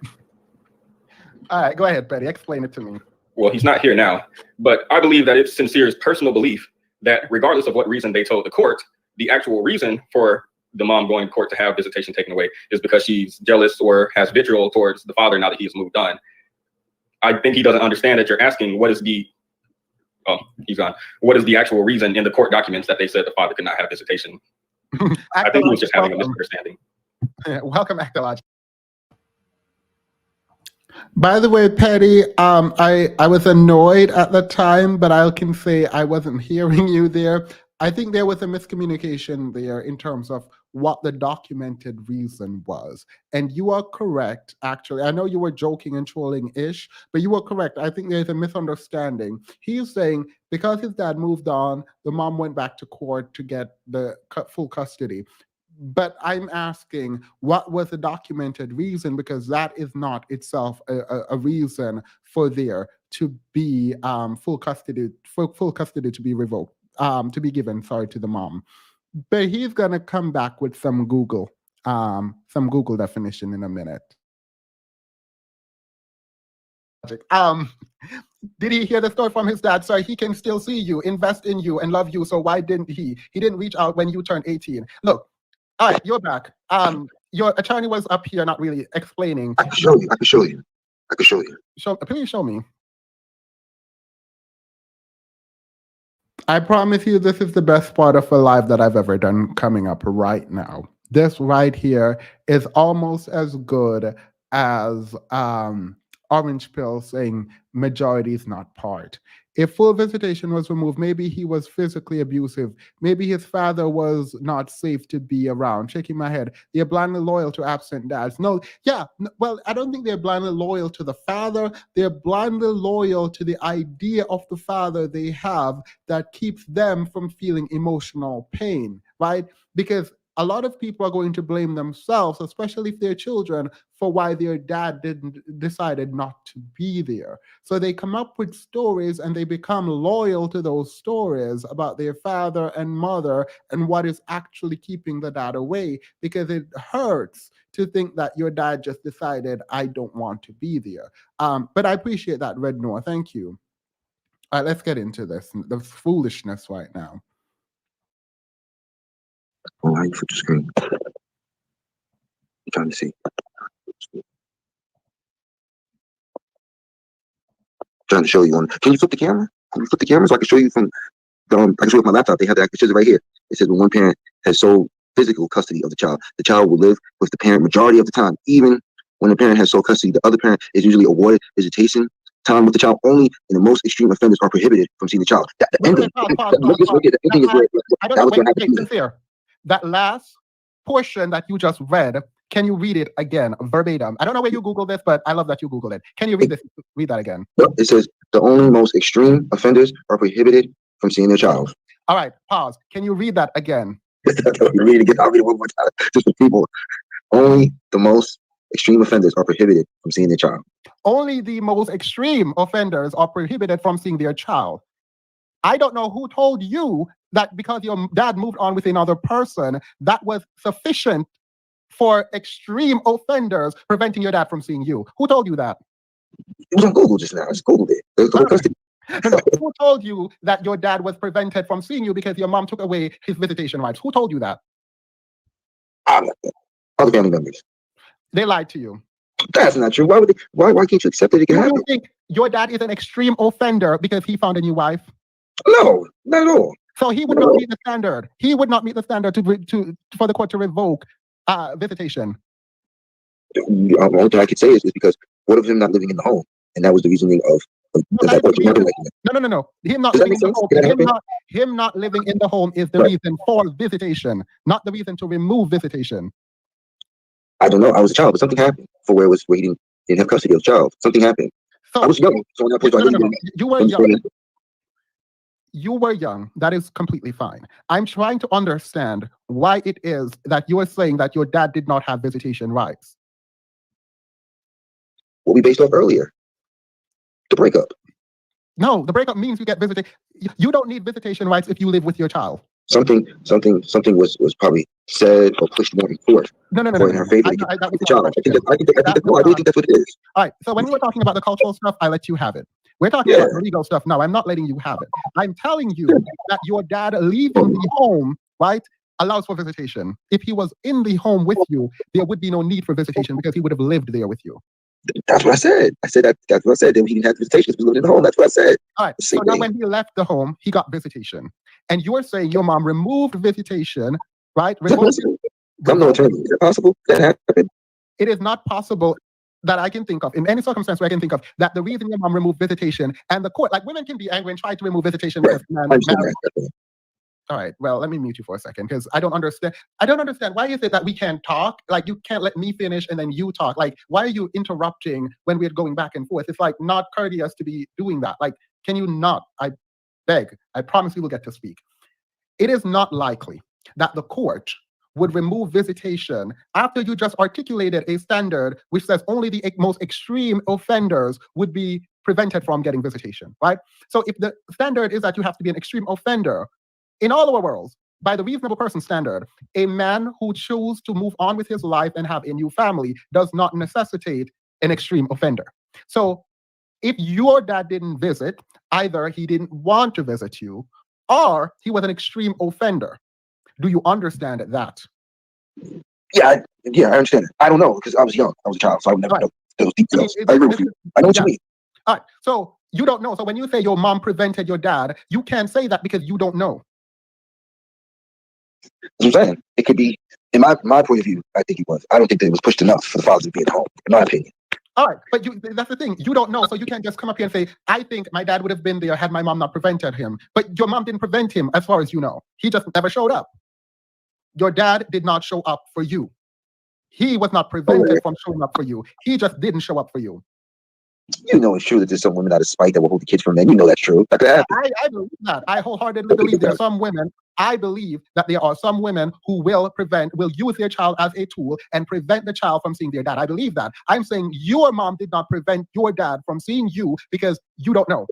All right, go ahead, Betty. Explain it to me. Well, he's not here now, but I believe that it's Sincere's personal belief that regardless of what reason they told the court, the actual reason for the mom going to court to have visitation taken away is because she's jealous or has vitriol towards the father now that he's moved on. I think he doesn't understand that you're asking what is the, he's gone. What is the actual reason in the court documents that they said the father could not have visitation? I think he was just having a misunderstanding. Welcome, Actology. By the way, Petty, I was annoyed at the time, but I can say I wasn't hearing you there. I think there was a miscommunication there in terms of what the documented reason was. And you are correct, actually. I know you were joking and trolling-ish, but you were correct. I think there's a misunderstanding. He's saying because his dad moved on, the mom went back to court to get the full custody. But I'm asking, what was the documented reason? Because that is not itself a reason for there to be full custody to be revoked, to be given, to the mom. But he's gonna come back with some Google definition in a minute. Did he hear the story from his dad? So he can still see you, invest in you, and love you. So why didn't he? He didn't reach out when you turned 18. Look. All right, you're back. Your attorney was up here not really explaining. I can show you. I can show you. I can show you. Please show me. I promise you this is the best part of a live that I've ever done coming up right now. This right here is almost as good as Orange Pill saying majority is not part. If full visitation was removed, maybe he was physically abusive. Maybe his father was not safe to be around. Shaking my head. They're blindly loyal to absent dads. No, yeah, well, I don't think they're blindly loyal to the father. They're blindly loyal to the idea of the father they have that keeps them from feeling emotional pain, right? Because a lot of people are going to blame themselves, especially if they're children, for why their dad decided not to be there. So they come up with stories and they become loyal to those stories about their father and mother and what is actually keeping the dad away, because it hurts to think that your dad just decided, I don't want to be there. But I appreciate that, Red Noah. Thank you. All right, let's get into this. The foolishness right now. Oh, how you flip the screen? I'm trying to see. Trying to show you on. Can you flip the camera? Can you flip the camera so I can show you from? I can show you my laptop. They have that. It says right here. It says when one parent has sole physical custody of the child will live with the parent majority of the time. Even when the parent has sole custody, the other parent is usually awarded visitation time with the child. Only in the most extreme offenders are prohibited from seeing the child. That last portion that you just read, can you read it again, verbatim? I don't know where you Googled this, but I love that you Googled it. Can you read this? Read that again. It says the only most extreme offenders are prohibited from seeing their child. All right, pause. Can you read that again? Read it again. I'll read it one more time, just for people. Only the most extreme offenders are prohibited from seeing their child. Only the most extreme offenders are prohibited from seeing their child. I don't know who told you that because your dad moved on with another person, that was sufficient for extreme offenders preventing your dad from seeing you. Who told you that? It was on Google just now. I just Googled it. Who told you that your dad was prevented from seeing you because your mom took away his visitation rights? Who told you that? Other family members. They lied to you. That's not true. Why would they? Why can't you accept that it can happen? You think your dad is an extreme offender because he found a new wife? No, not at all. So he would not meet the standard. He would not meet the standard for the court to revoke visitation. The only thing I could say is because what of him not living in the home, and that was the reasoning of that court. No. Him not living in the home. Him not living in the home is the reason for visitation, not the reason to remove visitation. I don't know. I was a child, but something happened where he didn't have custody of the child. Something happened. So, I was young. So on that point, you were young. You were young. That is completely fine. I'm trying to understand why it is that you are saying that your dad did not have visitation rights. What we based off earlier. The breakup. No, the breakup means you get visitation. You don't need visitation rights if you live with your child. Something was probably said or pushed more in court No. for in her favor to That get was the not child. the question. No, I really think that's what it is. All right. So when we were talking about the cultural stuff, I let you have it. We're talking about the legal stuff now. I'm not letting you have it. I'm telling you that your dad leaving the home, right, allows for visitation. If he was in the home with you, there would be no need for visitation because he would have lived there with you. That's what I said. I said that's what I said. Then he didn't have visitation. He was living in the home. That's what I said. All right. So now when he left the home, he got visitation. And you're saying your mom removed visitation, right? I'm no attorney. Is that possible? That happened? It is not possible that I can think of, in any circumstance where I can think of, that the reason your mom removed visitation and the court, like women can be angry and try to remove visitation because all right, well, let me mute you for a second because I don't understand. Why is it that we can't talk? Like, you can't let me finish and then you talk. Like, why are you interrupting when we're going back and forth? It's like not courteous to be doing that. Like, can you not? I beg. I promise you will get to speak. It is not likely that the court would remove visitation after you just articulated a standard which says only the most extreme offenders would be prevented from getting visitation, right? So if the standard is that you have to be an extreme offender, in all our worlds, by the reasonable person standard, a man who chooses to move on with his life and have a new family does not necessitate an extreme offender. So if your dad didn't visit, either he didn't want to visit you or he was an extreme offender. Do you understand that? Yeah, I understand it. I don't know because I was young. I was a child, so I would never know those details. I agree with you. I know what you mean. All right, so you don't know. So when you say your mom prevented your dad, you can't say that because you don't know. That's what I'm saying. It could be, in my point of view, I think it was. I don't think that it was pushed enough for the father to be at home, in my opinion. All right, but that's the thing. You don't know, so you can't just come up here and say, I think my dad would have been there had my mom not prevented him. But your mom didn't prevent him, as far as you know. He just never showed up. Your dad did not show up for you. He was not prevented from showing up for you. He just didn't show up for you. You know it's true that there's some women out of spite that will hold the kids from men. You know that's true. That could happen. I believe that. I wholeheartedly believe there are some women. I believe that there are some women who will use their child as a tool and prevent the child from seeing their dad. I believe that. I'm saying your mom did not prevent your dad from seeing you because you don't know.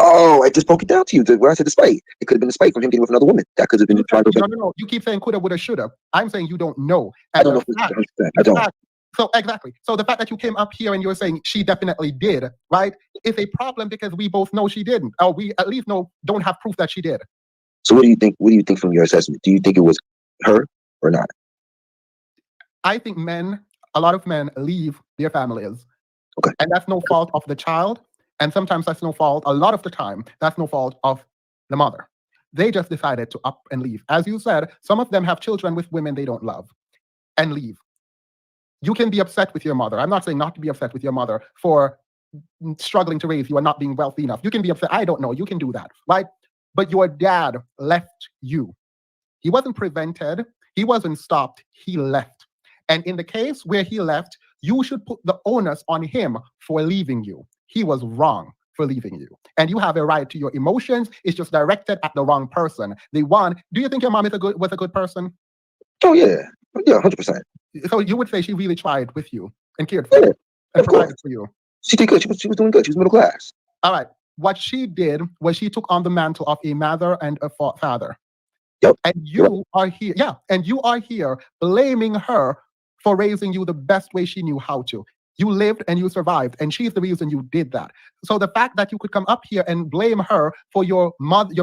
Oh, I just broke it down to you where I said the spite. It could have been the spite from him getting with another woman. That could have been trying to. No. You keep saying coulda, woulda, shoulda. I'm saying you don't know. I don't know. I don't. So exactly. So the fact that you came up here and you're saying she definitely did, right, is a problem because we both know she didn't, or we at least don't have proof that she did. So what do you think? What do you think from your assessment? Do you think it was her or not? I think a lot of men leave their families. Okay. And that's no fault of the child. And sometimes that's no fault, a lot of the time, that's no fault of the mother. They just decided to up and leave. As you said, some of them have children with women they don't love and leave. You can be upset with your mother. I'm not saying not to be upset with your mother for struggling to raise you and not being wealthy enough. You can be upset. I don't know. You can do that, right? But your dad left you. He wasn't prevented. He wasn't stopped. He left. And in the case where he left, you should put the onus on him for leaving you. He was wrong for leaving you. And you have a right to your emotions. It's just directed at the wrong person. Do you think your mom was a good person? Oh, yeah. Yeah, 100%. So you would say she really tried with you and cared for you and provided for you. She did good. She was doing good. She was middle class. All right. What she did was she took on the mantle of a mother and a father. Yep. And you are here. Yeah. And you are here blaming her for raising you the best way she knew how to. You lived and you survived, and she's the reason you did that. So the fact that you could come up here and blame her for your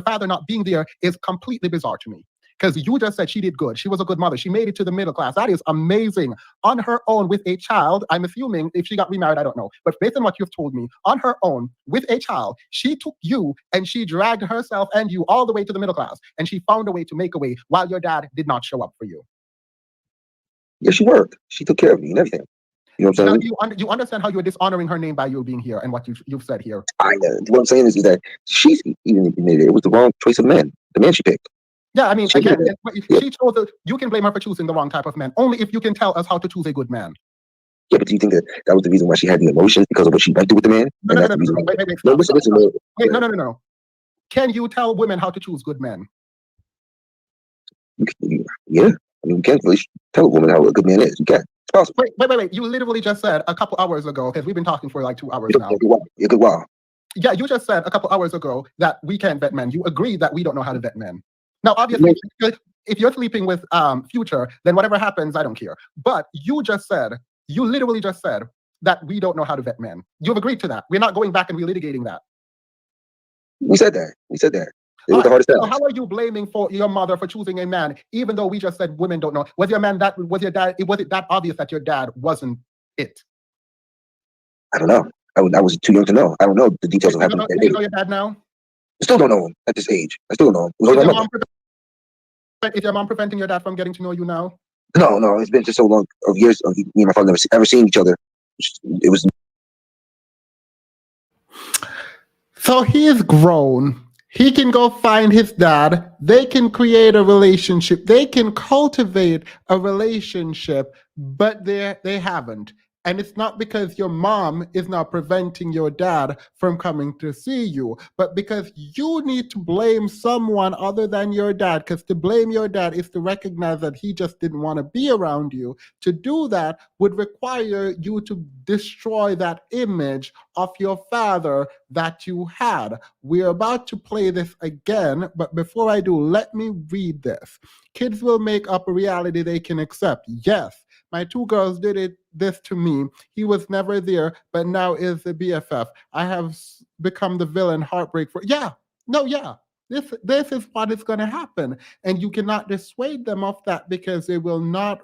father not being there is completely bizarre to me. Because you just said she did good. She was a good mother. She made it to the middle class. That is amazing. On her own with a child, I'm assuming if she got remarried, I don't know. But based on what you've told me, on her own with a child, she took you and she dragged herself and you all the way to the middle class. And she found a way to make a way while your dad did not show up for you. Yeah, she worked. She took care of me and everything. You know what I'm saying? Now, you understand how you're dishonoring her name by you being here and what you've said here. I know. What I'm saying is that she's even admitted it was the wrong choice of men. The man she picked. Yeah, I mean, again, she chose you can blame her for choosing the wrong type of man, only if you can tell us how to choose a good man. Yeah, but do you think that was the reason why she had the emotions because of what she went through with the man? No. Can you tell women how to choose good men? Yeah. I mean, we can't really tell a woman how a good man is. You can. It's possible. Wait. You literally just said a couple hours ago, because we've been talking for like 2 hours now. A good while. Yeah, you just said a couple hours ago that we can't vet men. You agreed that we don't know how to vet men. Now, obviously, if you're sleeping with Future, then whatever happens, I don't care. But you literally just said that we don't know how to vet men. You've agreed to that. We're not going back and relitigating that. We said that. It was the hardest So challenge. how are you blaming for your mother for choosing a man, even though we just said women don't know? Was it that obvious that your dad wasn't it? I don't know. I was too young to know. I don't know the details of Do happening. you know your dad now? I still don't know him at this age. I still don't know him. It was my mother. Is your mom preventing your dad from getting to know you now? No, it's been just so long of years of me and my father never ever seen each other. It was. So he is grown. He can go find his dad. They can create a relationship. They can cultivate a relationship, but they haven't. And it's not because your mom is not preventing your dad from coming to see you, but because you need to blame someone other than your dad. Because to blame your dad is to recognize that he just didn't want to be around you. To do that would require you to destroy that image of your father that you had. We're about to play this again, but before I do, let me read this. Kids will make up a reality they can accept. Yes. My two girls did this to me. He was never there, but now is the BFF. I have become the villain. Heartbreak for This is what is going to happen, and you cannot dissuade them of that because they will not.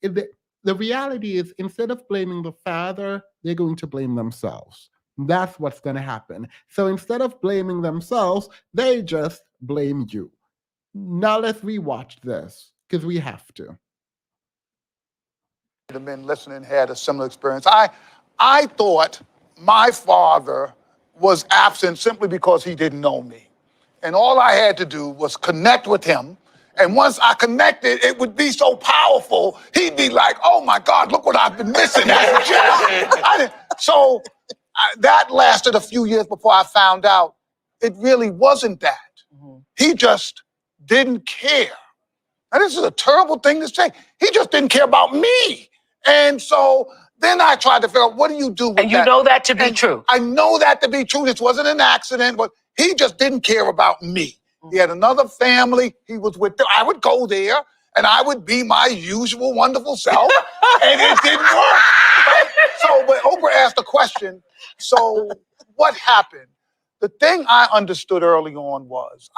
The reality is, instead of blaming the father, they're going to blame themselves. That's what's going to happen. So instead of blaming themselves, they just blame you. Now let's rewatch this because we have to. The men listening had a similar experience. I thought my father was absent simply because he didn't know me. And all I had to do was connect with him. And once I connected, it would be so powerful. He'd be like, oh my God, look what I've been missing as a child. That lasted a few years before I found out it really wasn't that. He just didn't care. Now, this is a terrible thing to say. He just didn't care about me. And so then I tried to figure out, what do you do with that? And you know that to be true. I know that to be true. This wasn't an accident, but he just didn't care about me. He had another family he was with. I would go there, and I would be my usual wonderful self, and it didn't work. But Oprah asked a question, so what happened? The thing I understood early on was...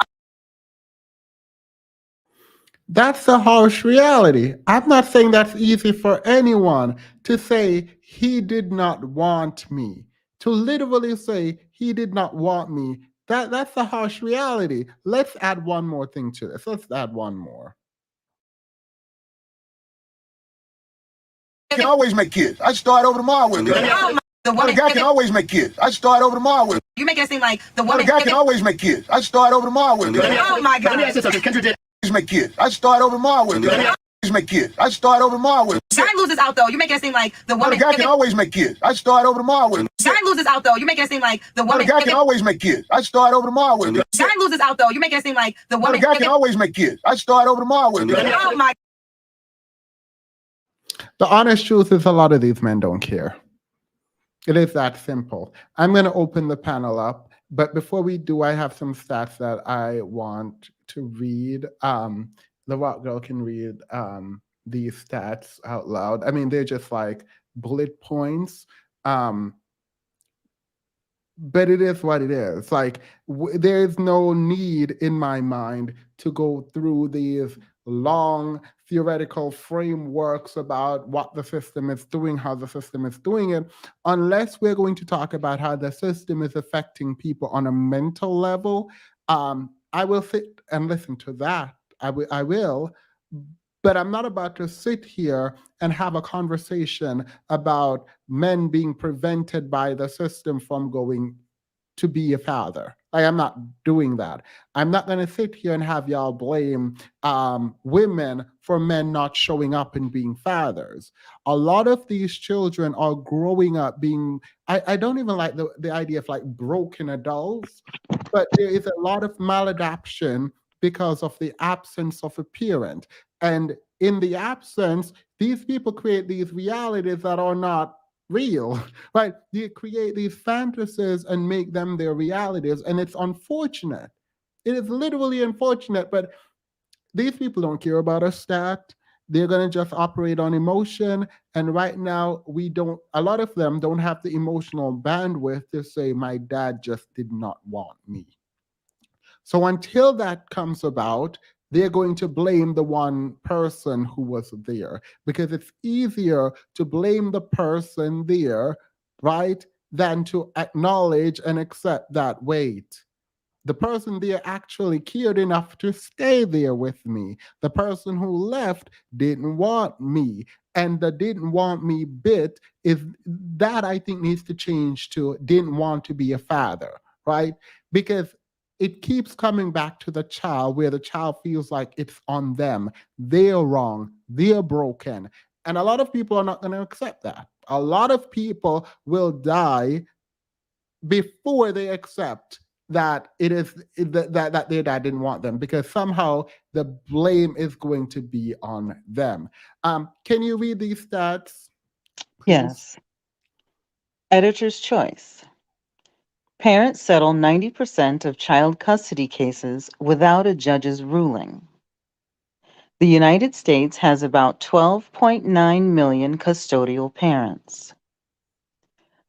That's a harsh reality. I'm not saying that's easy for anyone to say he did not want me. To literally say he did not want me, that's a harsh reality. Let's add one more thing to this. Let's add one more. I can always make kids. I start over tomorrow with it. The woman guy can always make kids. I start over tomorrow with it. You make it seem like the woman guy can always make kids. I start over tomorrow with it. Oh my God. Make kids. I start over tomorrow with it. Make kids. I start over tomorrow with it. Guy loses out though. You make it seem like the woman. guy can always make kids. I start over tomorrow with it. Guy loses out though. You make it seem like the woman. guy can always make kids. I start over tomorrow with it. Guy loses out though. You make it seem like the woman. guy can always make kids. I start over tomorrow with it. Oh my. The honest truth is a lot of these men don't care. It is that simple. I'm going to open the panel up, but before we do, I have some stats that I want to read. The Rock Girl can read these stats out loud. I mean, they're just like bullet points. But it is what it is. Like, there is no need in my mind to go through these long theoretical frameworks about what the system is doing, how the system is doing it, unless we're going to talk about how the system is affecting people on a mental level. I will sit and listen to that. I will, but I'm not about to sit here and have a conversation about men being prevented by the system from going to be a father. I am not doing that. I'm not going to sit here and have y'all blame women for men not showing up and being fathers. A lot of these children are growing up being, I don't even like the idea of like broken adults, but there is a lot of maladaption because of the absence of a parent. And in the absence, these people create these realities that are not real, right? They create these fantasies and make them their realities. And it's unfortunate. It is literally unfortunate, but these people don't care about a stat. They're going to just operate on emotion. And right now, a lot of them don't have the emotional bandwidth to say, my dad just did not want me. So until that comes about, they're going to blame the one person who was there, because it's easier to blame the person there, right, than to acknowledge and accept that, wait, the person there actually cared enough to stay there with me. The person who left didn't want me. And the didn't want me bit is that I think needs to change to didn't want to be a father, right? Because it keeps coming back to the child, where the child feels like it's on them. They're wrong. They're broken. And a lot of people are not going to accept that. A lot of people will die before they accept that it is that their dad didn't want them, because somehow the blame is going to be on them. Can you read these stats, please? Yes. Editor's choice. Parents settle 90% of child custody cases without a judge's ruling. The United States has about 12.9 million custodial parents.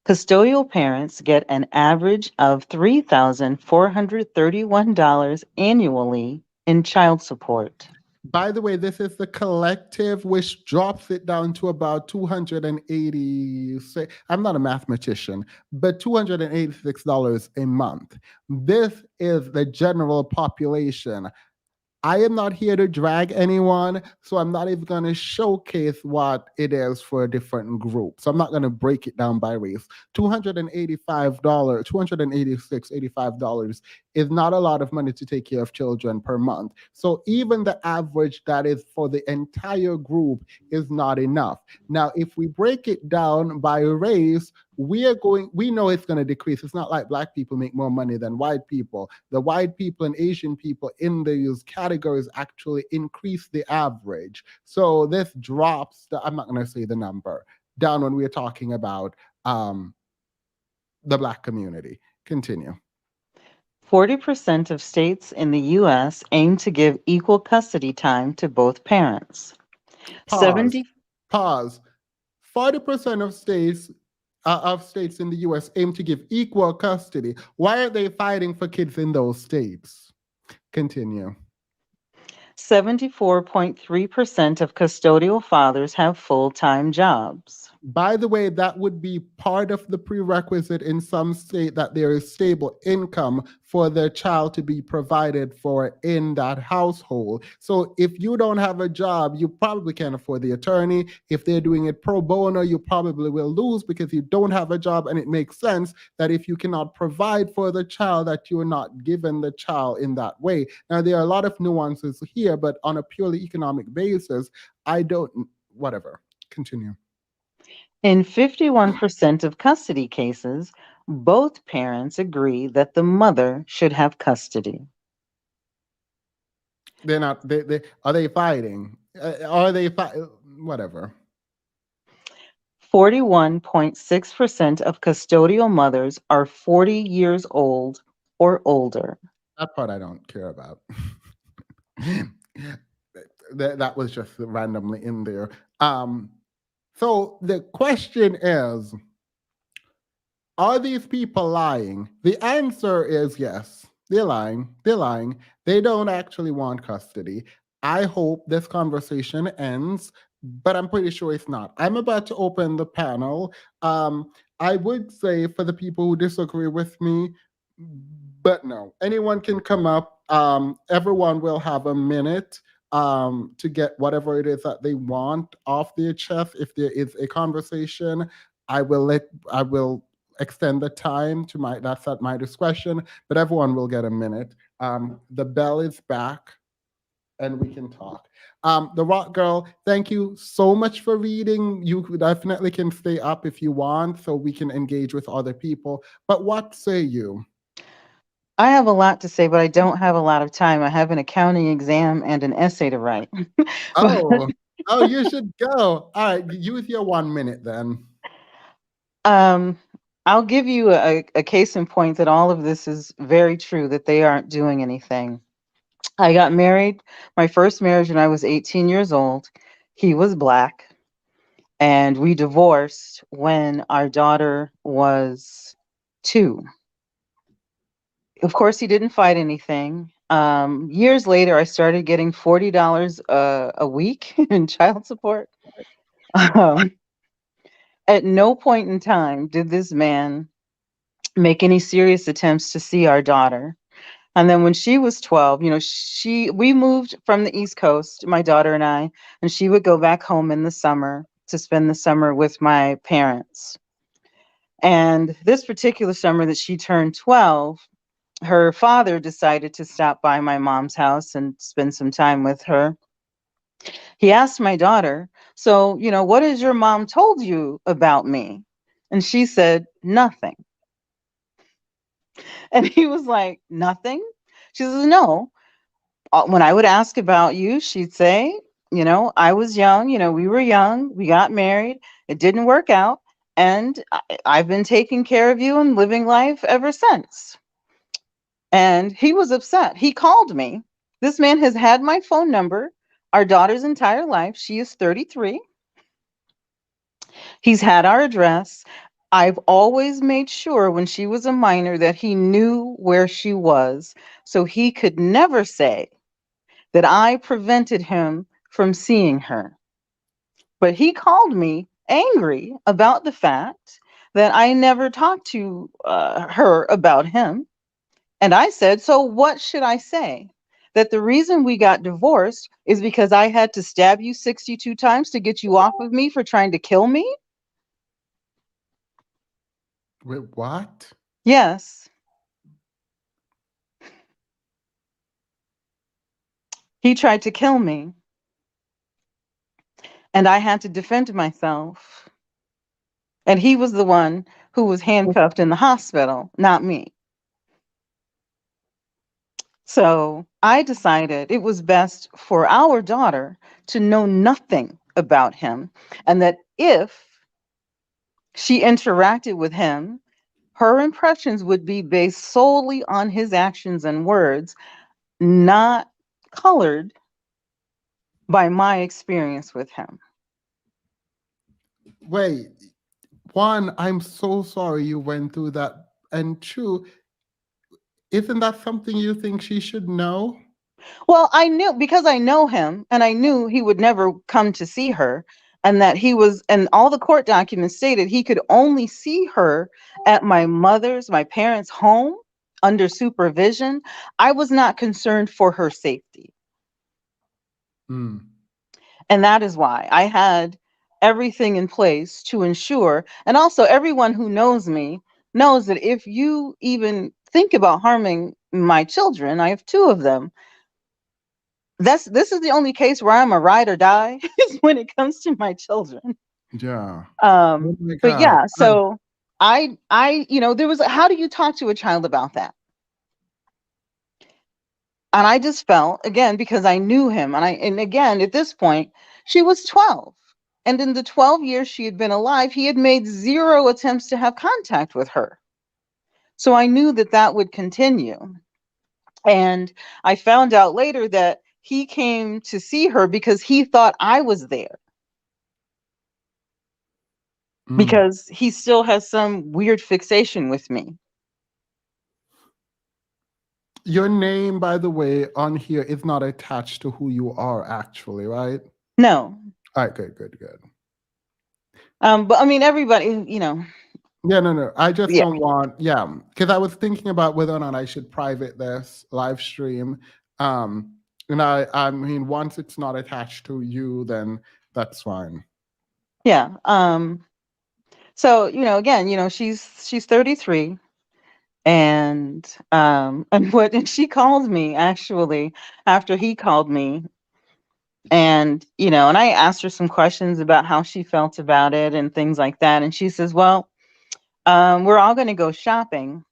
Custodial parents get an average of $3,431 annually in child support. By the way, this is the collective, which drops it down to about 286. I'm not a mathematician, but $286 a month. This is the general population. I am not here to drag anyone, so I'm not even going to showcase what it is for different groups. I'm not going to break it down by race. $286, $85 is not a lot of money to take care of children per month. So even the average that is for the entire group is not enough. Now, if we break it down by race, we know it's going to decrease. It's not like Black people make more money than white people. The white people and Asian people in these categories actually increase the average. So this drops I'm not going to say the number, down when we're talking about the Black community. Continue. 40% of states in the U.S. aim to give equal custody time to both parents. Pause. 40% of states in the U.S. aim to give equal custody. Why are they fighting for kids in those states? Continue. 74.3% of custodial fathers have full-time jobs. By the way, that would be part of the prerequisite in some state, that there is stable income for their child to be provided for in that household. So if you don't have a job, you probably can't afford the attorney. If they're doing it pro bono, you probably will lose because you don't have a job. And it makes sense that if you cannot provide for the child, that you're not given the child in that way. Now, there are a lot of nuances here, but on a purely economic basis, whatever. Continue. In 51% of custody cases, both parents agree that the mother should have custody. They're not. Are they fighting? Are they whatever? 41.6% of custodial mothers are 40 years old or older. That part I don't care about. that was just randomly in there. So the question is, are these people lying? The answer is yes. They're lying. They're lying. They don't actually want custody. I hope this conversation ends, but I'm pretty sure it's not. I'm about to open the panel. I would say, for the people who disagree with me, but no, anyone can come up. Everyone will have a minute to get whatever it is that they want off their chest. If there is a conversation, I will extend the time to that's at my discretion, but everyone will get a minute. The bell is back and we can talk. The Rock Girl, thank you so much for reading. You definitely can stay up if you want so we can engage with other people. But what say you? I have a lot to say, but I don't have a lot of time. I have an accounting exam and an essay to write. Oh, you should go. All right, use your 1 minute then. I'll give you a case in point that all of this is very true, that they aren't doing anything. I got married, my first marriage, when I was 18 years old. He was Black. And we divorced when our daughter was 2. Of course, he didn't fight anything. Years later, I started getting $40 a week in child support. Um, at no point in time did this man make any serious attempts to see our daughter. And then when she was 12, we moved from the East Coast, my daughter and I, and she would go back home in the summer to spend the summer with my parents. And this particular summer that she turned 12, her father decided to stop by my mom's house and spend some time with her. He asked my daughter, "So, what has your mom told you about me?" And she said, "Nothing." And he was like, "Nothing?" She says, "No. When I would ask about you, she'd say, I was young, we were young, we got married, it didn't work out, and I've been taking care of you and living life ever since." And he was upset. He called me. This man has had my phone number our daughter's entire life. She is 33. He's had our address. I've always made sure when she was a minor that he knew where she was, so he could never say that I prevented him from seeing her. But he called me angry about the fact that I never talked to her about him. And I said, "So what should I say? That the reason we got divorced is because I had to stab you 62 times to get you off of me for trying to kill me?" Wait, what? Yes. He tried to kill me. And I had to defend myself. And he was the one who was handcuffed in the hospital, not me. So I decided it was best for our daughter to know nothing about him, and that if she interacted with him, her impressions would be based solely on his actions and words, not colored by my experience with him. Wait, one, I'm so sorry you went through that. And two, isn't that something you think she should know? Well, I knew, because I know him, and I knew he would never come to see her, and that and all the court documents stated he could only see her at my parents' home under supervision. I was not concerned for her safety. Mm. And that is why I had everything in place to ensure. And also, everyone who knows me knows that if you even think about harming my children, I have 2 of them. This is the only case where I'm a ride or die is when it comes to my children. Yeah. Oh my But God. yeah, so there was how do you talk to a child about that? And I just felt, again, because I knew him, and again, at this point, she was 12. And in the 12 years she had been alive, he had made 0 attempts to have contact with her. So I knew that that would continue. And I found out later that he came to see her because he thought I was there. Because he still has some weird fixation with me. Your name, by the way, on here is not attached to who you are actually, right? No. All right, good. But I mean, everybody, Yeah, no. I just Yeah. don't want, because I was thinking about whether or not I should private this live stream. And I mean, once it's not attached to you, then that's fine. Yeah. So, again, she's 33. And she called me actually after he called me. And I asked her some questions about how she felt about it and things like that. And she says, "Well, we're all going to go shopping."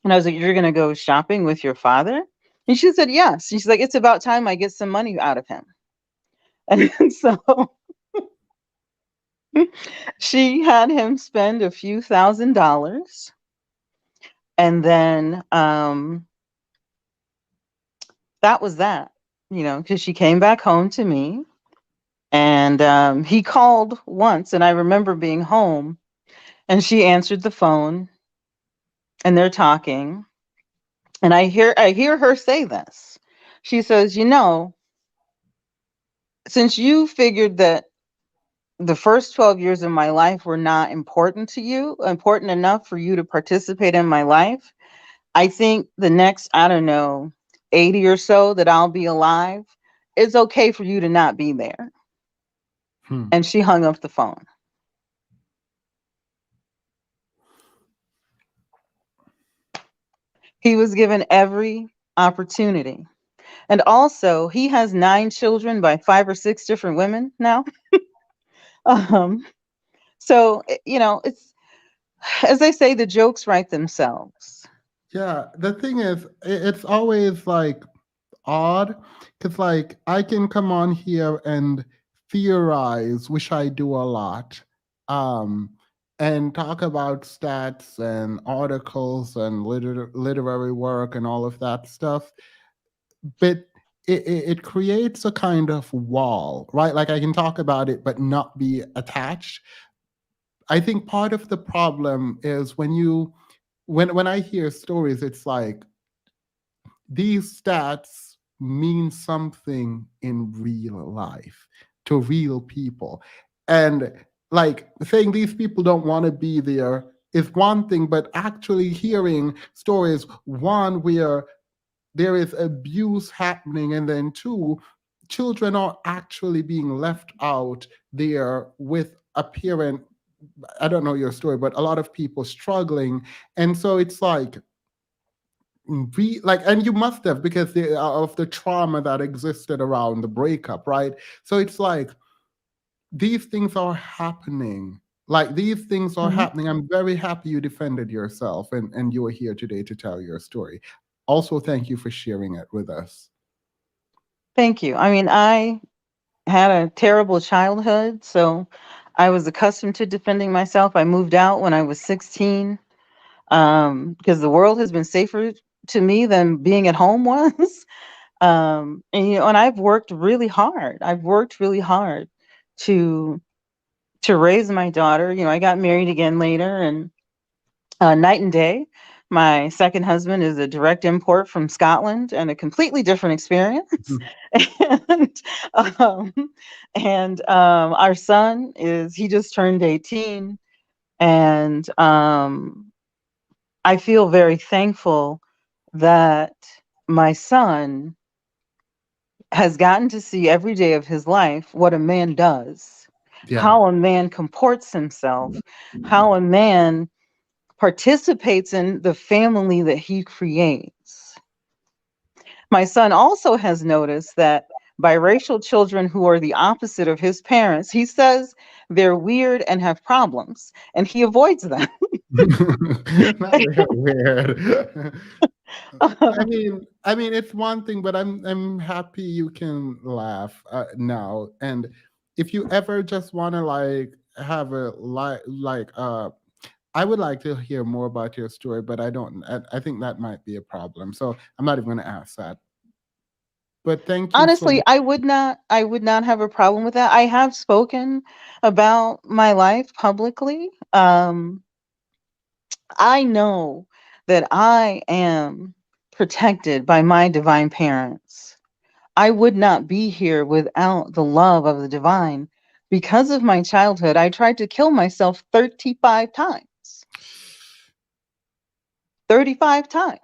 And I was like, "You're going to go shopping with your father?" And she said, "Yes." She's like, "It's about time I get some money out of him." And so she had him spend a few $1,000s. And then that was that, because she came back home to me, and he called once, and I remember being home, and she answered the phone, and they're talking, and I hear her say this. She says, since you figured that the first 12 years of my life were not important to you, important enough for you to participate in my life, I think the next, I don't know, 80 or so that I'll be alive, it's okay for you to not be there. And she hung up the phone. He was given every opportunity. And also, he has 9 children by 5 or 6 different women now. um, so, it's, as they say, the jokes write themselves. Yeah, the thing is, it's always like odd because, like, I can come on here and theorize, which I do a lot, um, and talk about stats and articles and literary work and all of that stuff. But it creates a kind of wall, right? Like, I can talk about it, but not be attached. I think part of the problem is when I hear stories, it's like these stats mean something in real life to real people. And like saying these people don't want to be there is one thing, but actually hearing stories, one, where there is abuse happening, and then two, children are actually being left out there with a parent. I don't know your story, but a lot of people struggling. And so it's like, and you must have, because of the trauma that existed around the breakup, right? So it's like these things are happening. Like these things are happening. I'm very happy you defended yourself, and you are here today to tell your story. Also, thank you for sharing it with us. Thank you. I mean, I had a terrible childhood, so I was accustomed to defending myself. I moved out when I was 16, because the world has been safer to me than being at home was. And I've worked really hard. I've worked really hard to raise my daughter. I got married again later, and night and day. My second husband is a direct import from Scotland, and a completely different experience. and um, our son he just turned 18, and I feel very thankful that my son has gotten to see every day of his life what a man does, how a man comports himself, how a man participates in the family that he creates. My son also has noticed that biracial children who are the opposite of his parents, he says they're weird and have problems, and he avoids them. Not weird. I mean, it's one thing, but I'm happy you can laugh now. And if you ever just want to like have a I would like to hear more about your story, but I don't. I think that might be a problem. So I'm not even going to ask that. But thank you so Honestly, much. I would not have a problem with that. I have spoken about my life publicly. I know that I am protected by my divine parents. I would not be here without the love of the divine. Because of my childhood, I tried to kill myself 35 times. 35 times.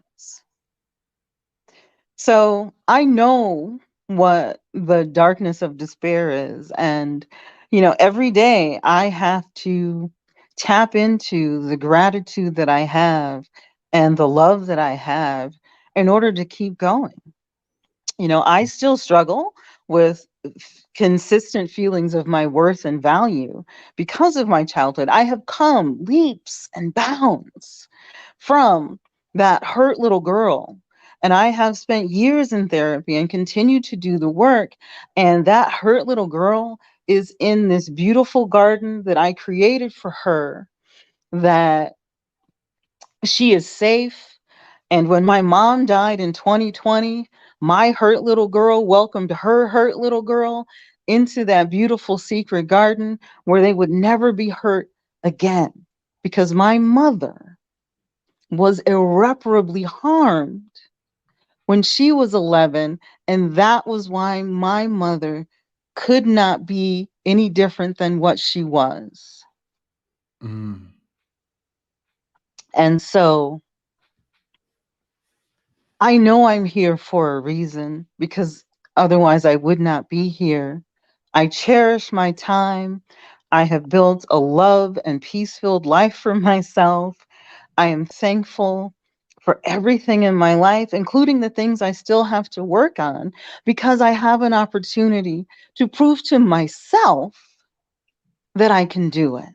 So I know what the darkness of despair is. And, every day I have to tap into the gratitude that I have and the love that I have in order to keep going. I still struggle with consistent feelings of my worth and value because of my childhood. I have come leaps and bounds from that hurt little girl. And I have spent years in therapy and continue to do the work. And that hurt little girl is in this beautiful garden that I created for her, that she is safe And when my mom died in 2020, my hurt little girl welcomed her hurt little girl into that beautiful secret garden where they would never be hurt again, because my mother was irreparably harmed when she was 11, and that was why my mother could not be any different than what she was. And so I know I'm here for a reason, because otherwise I would not be here. I cherish my time. I have built a love and peace-filled life for myself. I am thankful for everything in my life, including the things I still have to work on, because I have an opportunity to prove to myself that I can do it.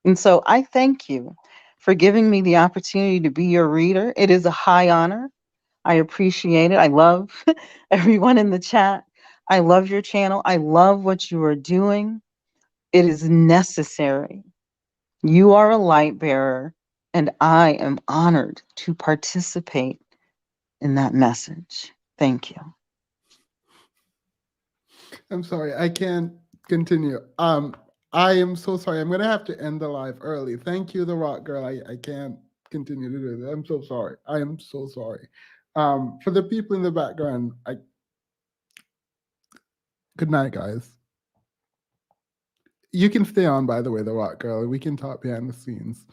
And so I thank you for giving me the opportunity to be your reader. It is a high honor. I appreciate it. I love everyone in the chat. I love your channel. I love what you are doing. It is necessary. You are a light bearer, and I am honored to participate in that message. Thank you. I'm sorry, I can't continue. I am so sorry. I'm gonna have to end the live early. Thank you, the rock girl. I can't continue to do this. I'm so sorry. I am so sorry. For the people in the background, good night, guys. You can stay on, by the way, the rock girl. We can talk behind the scenes.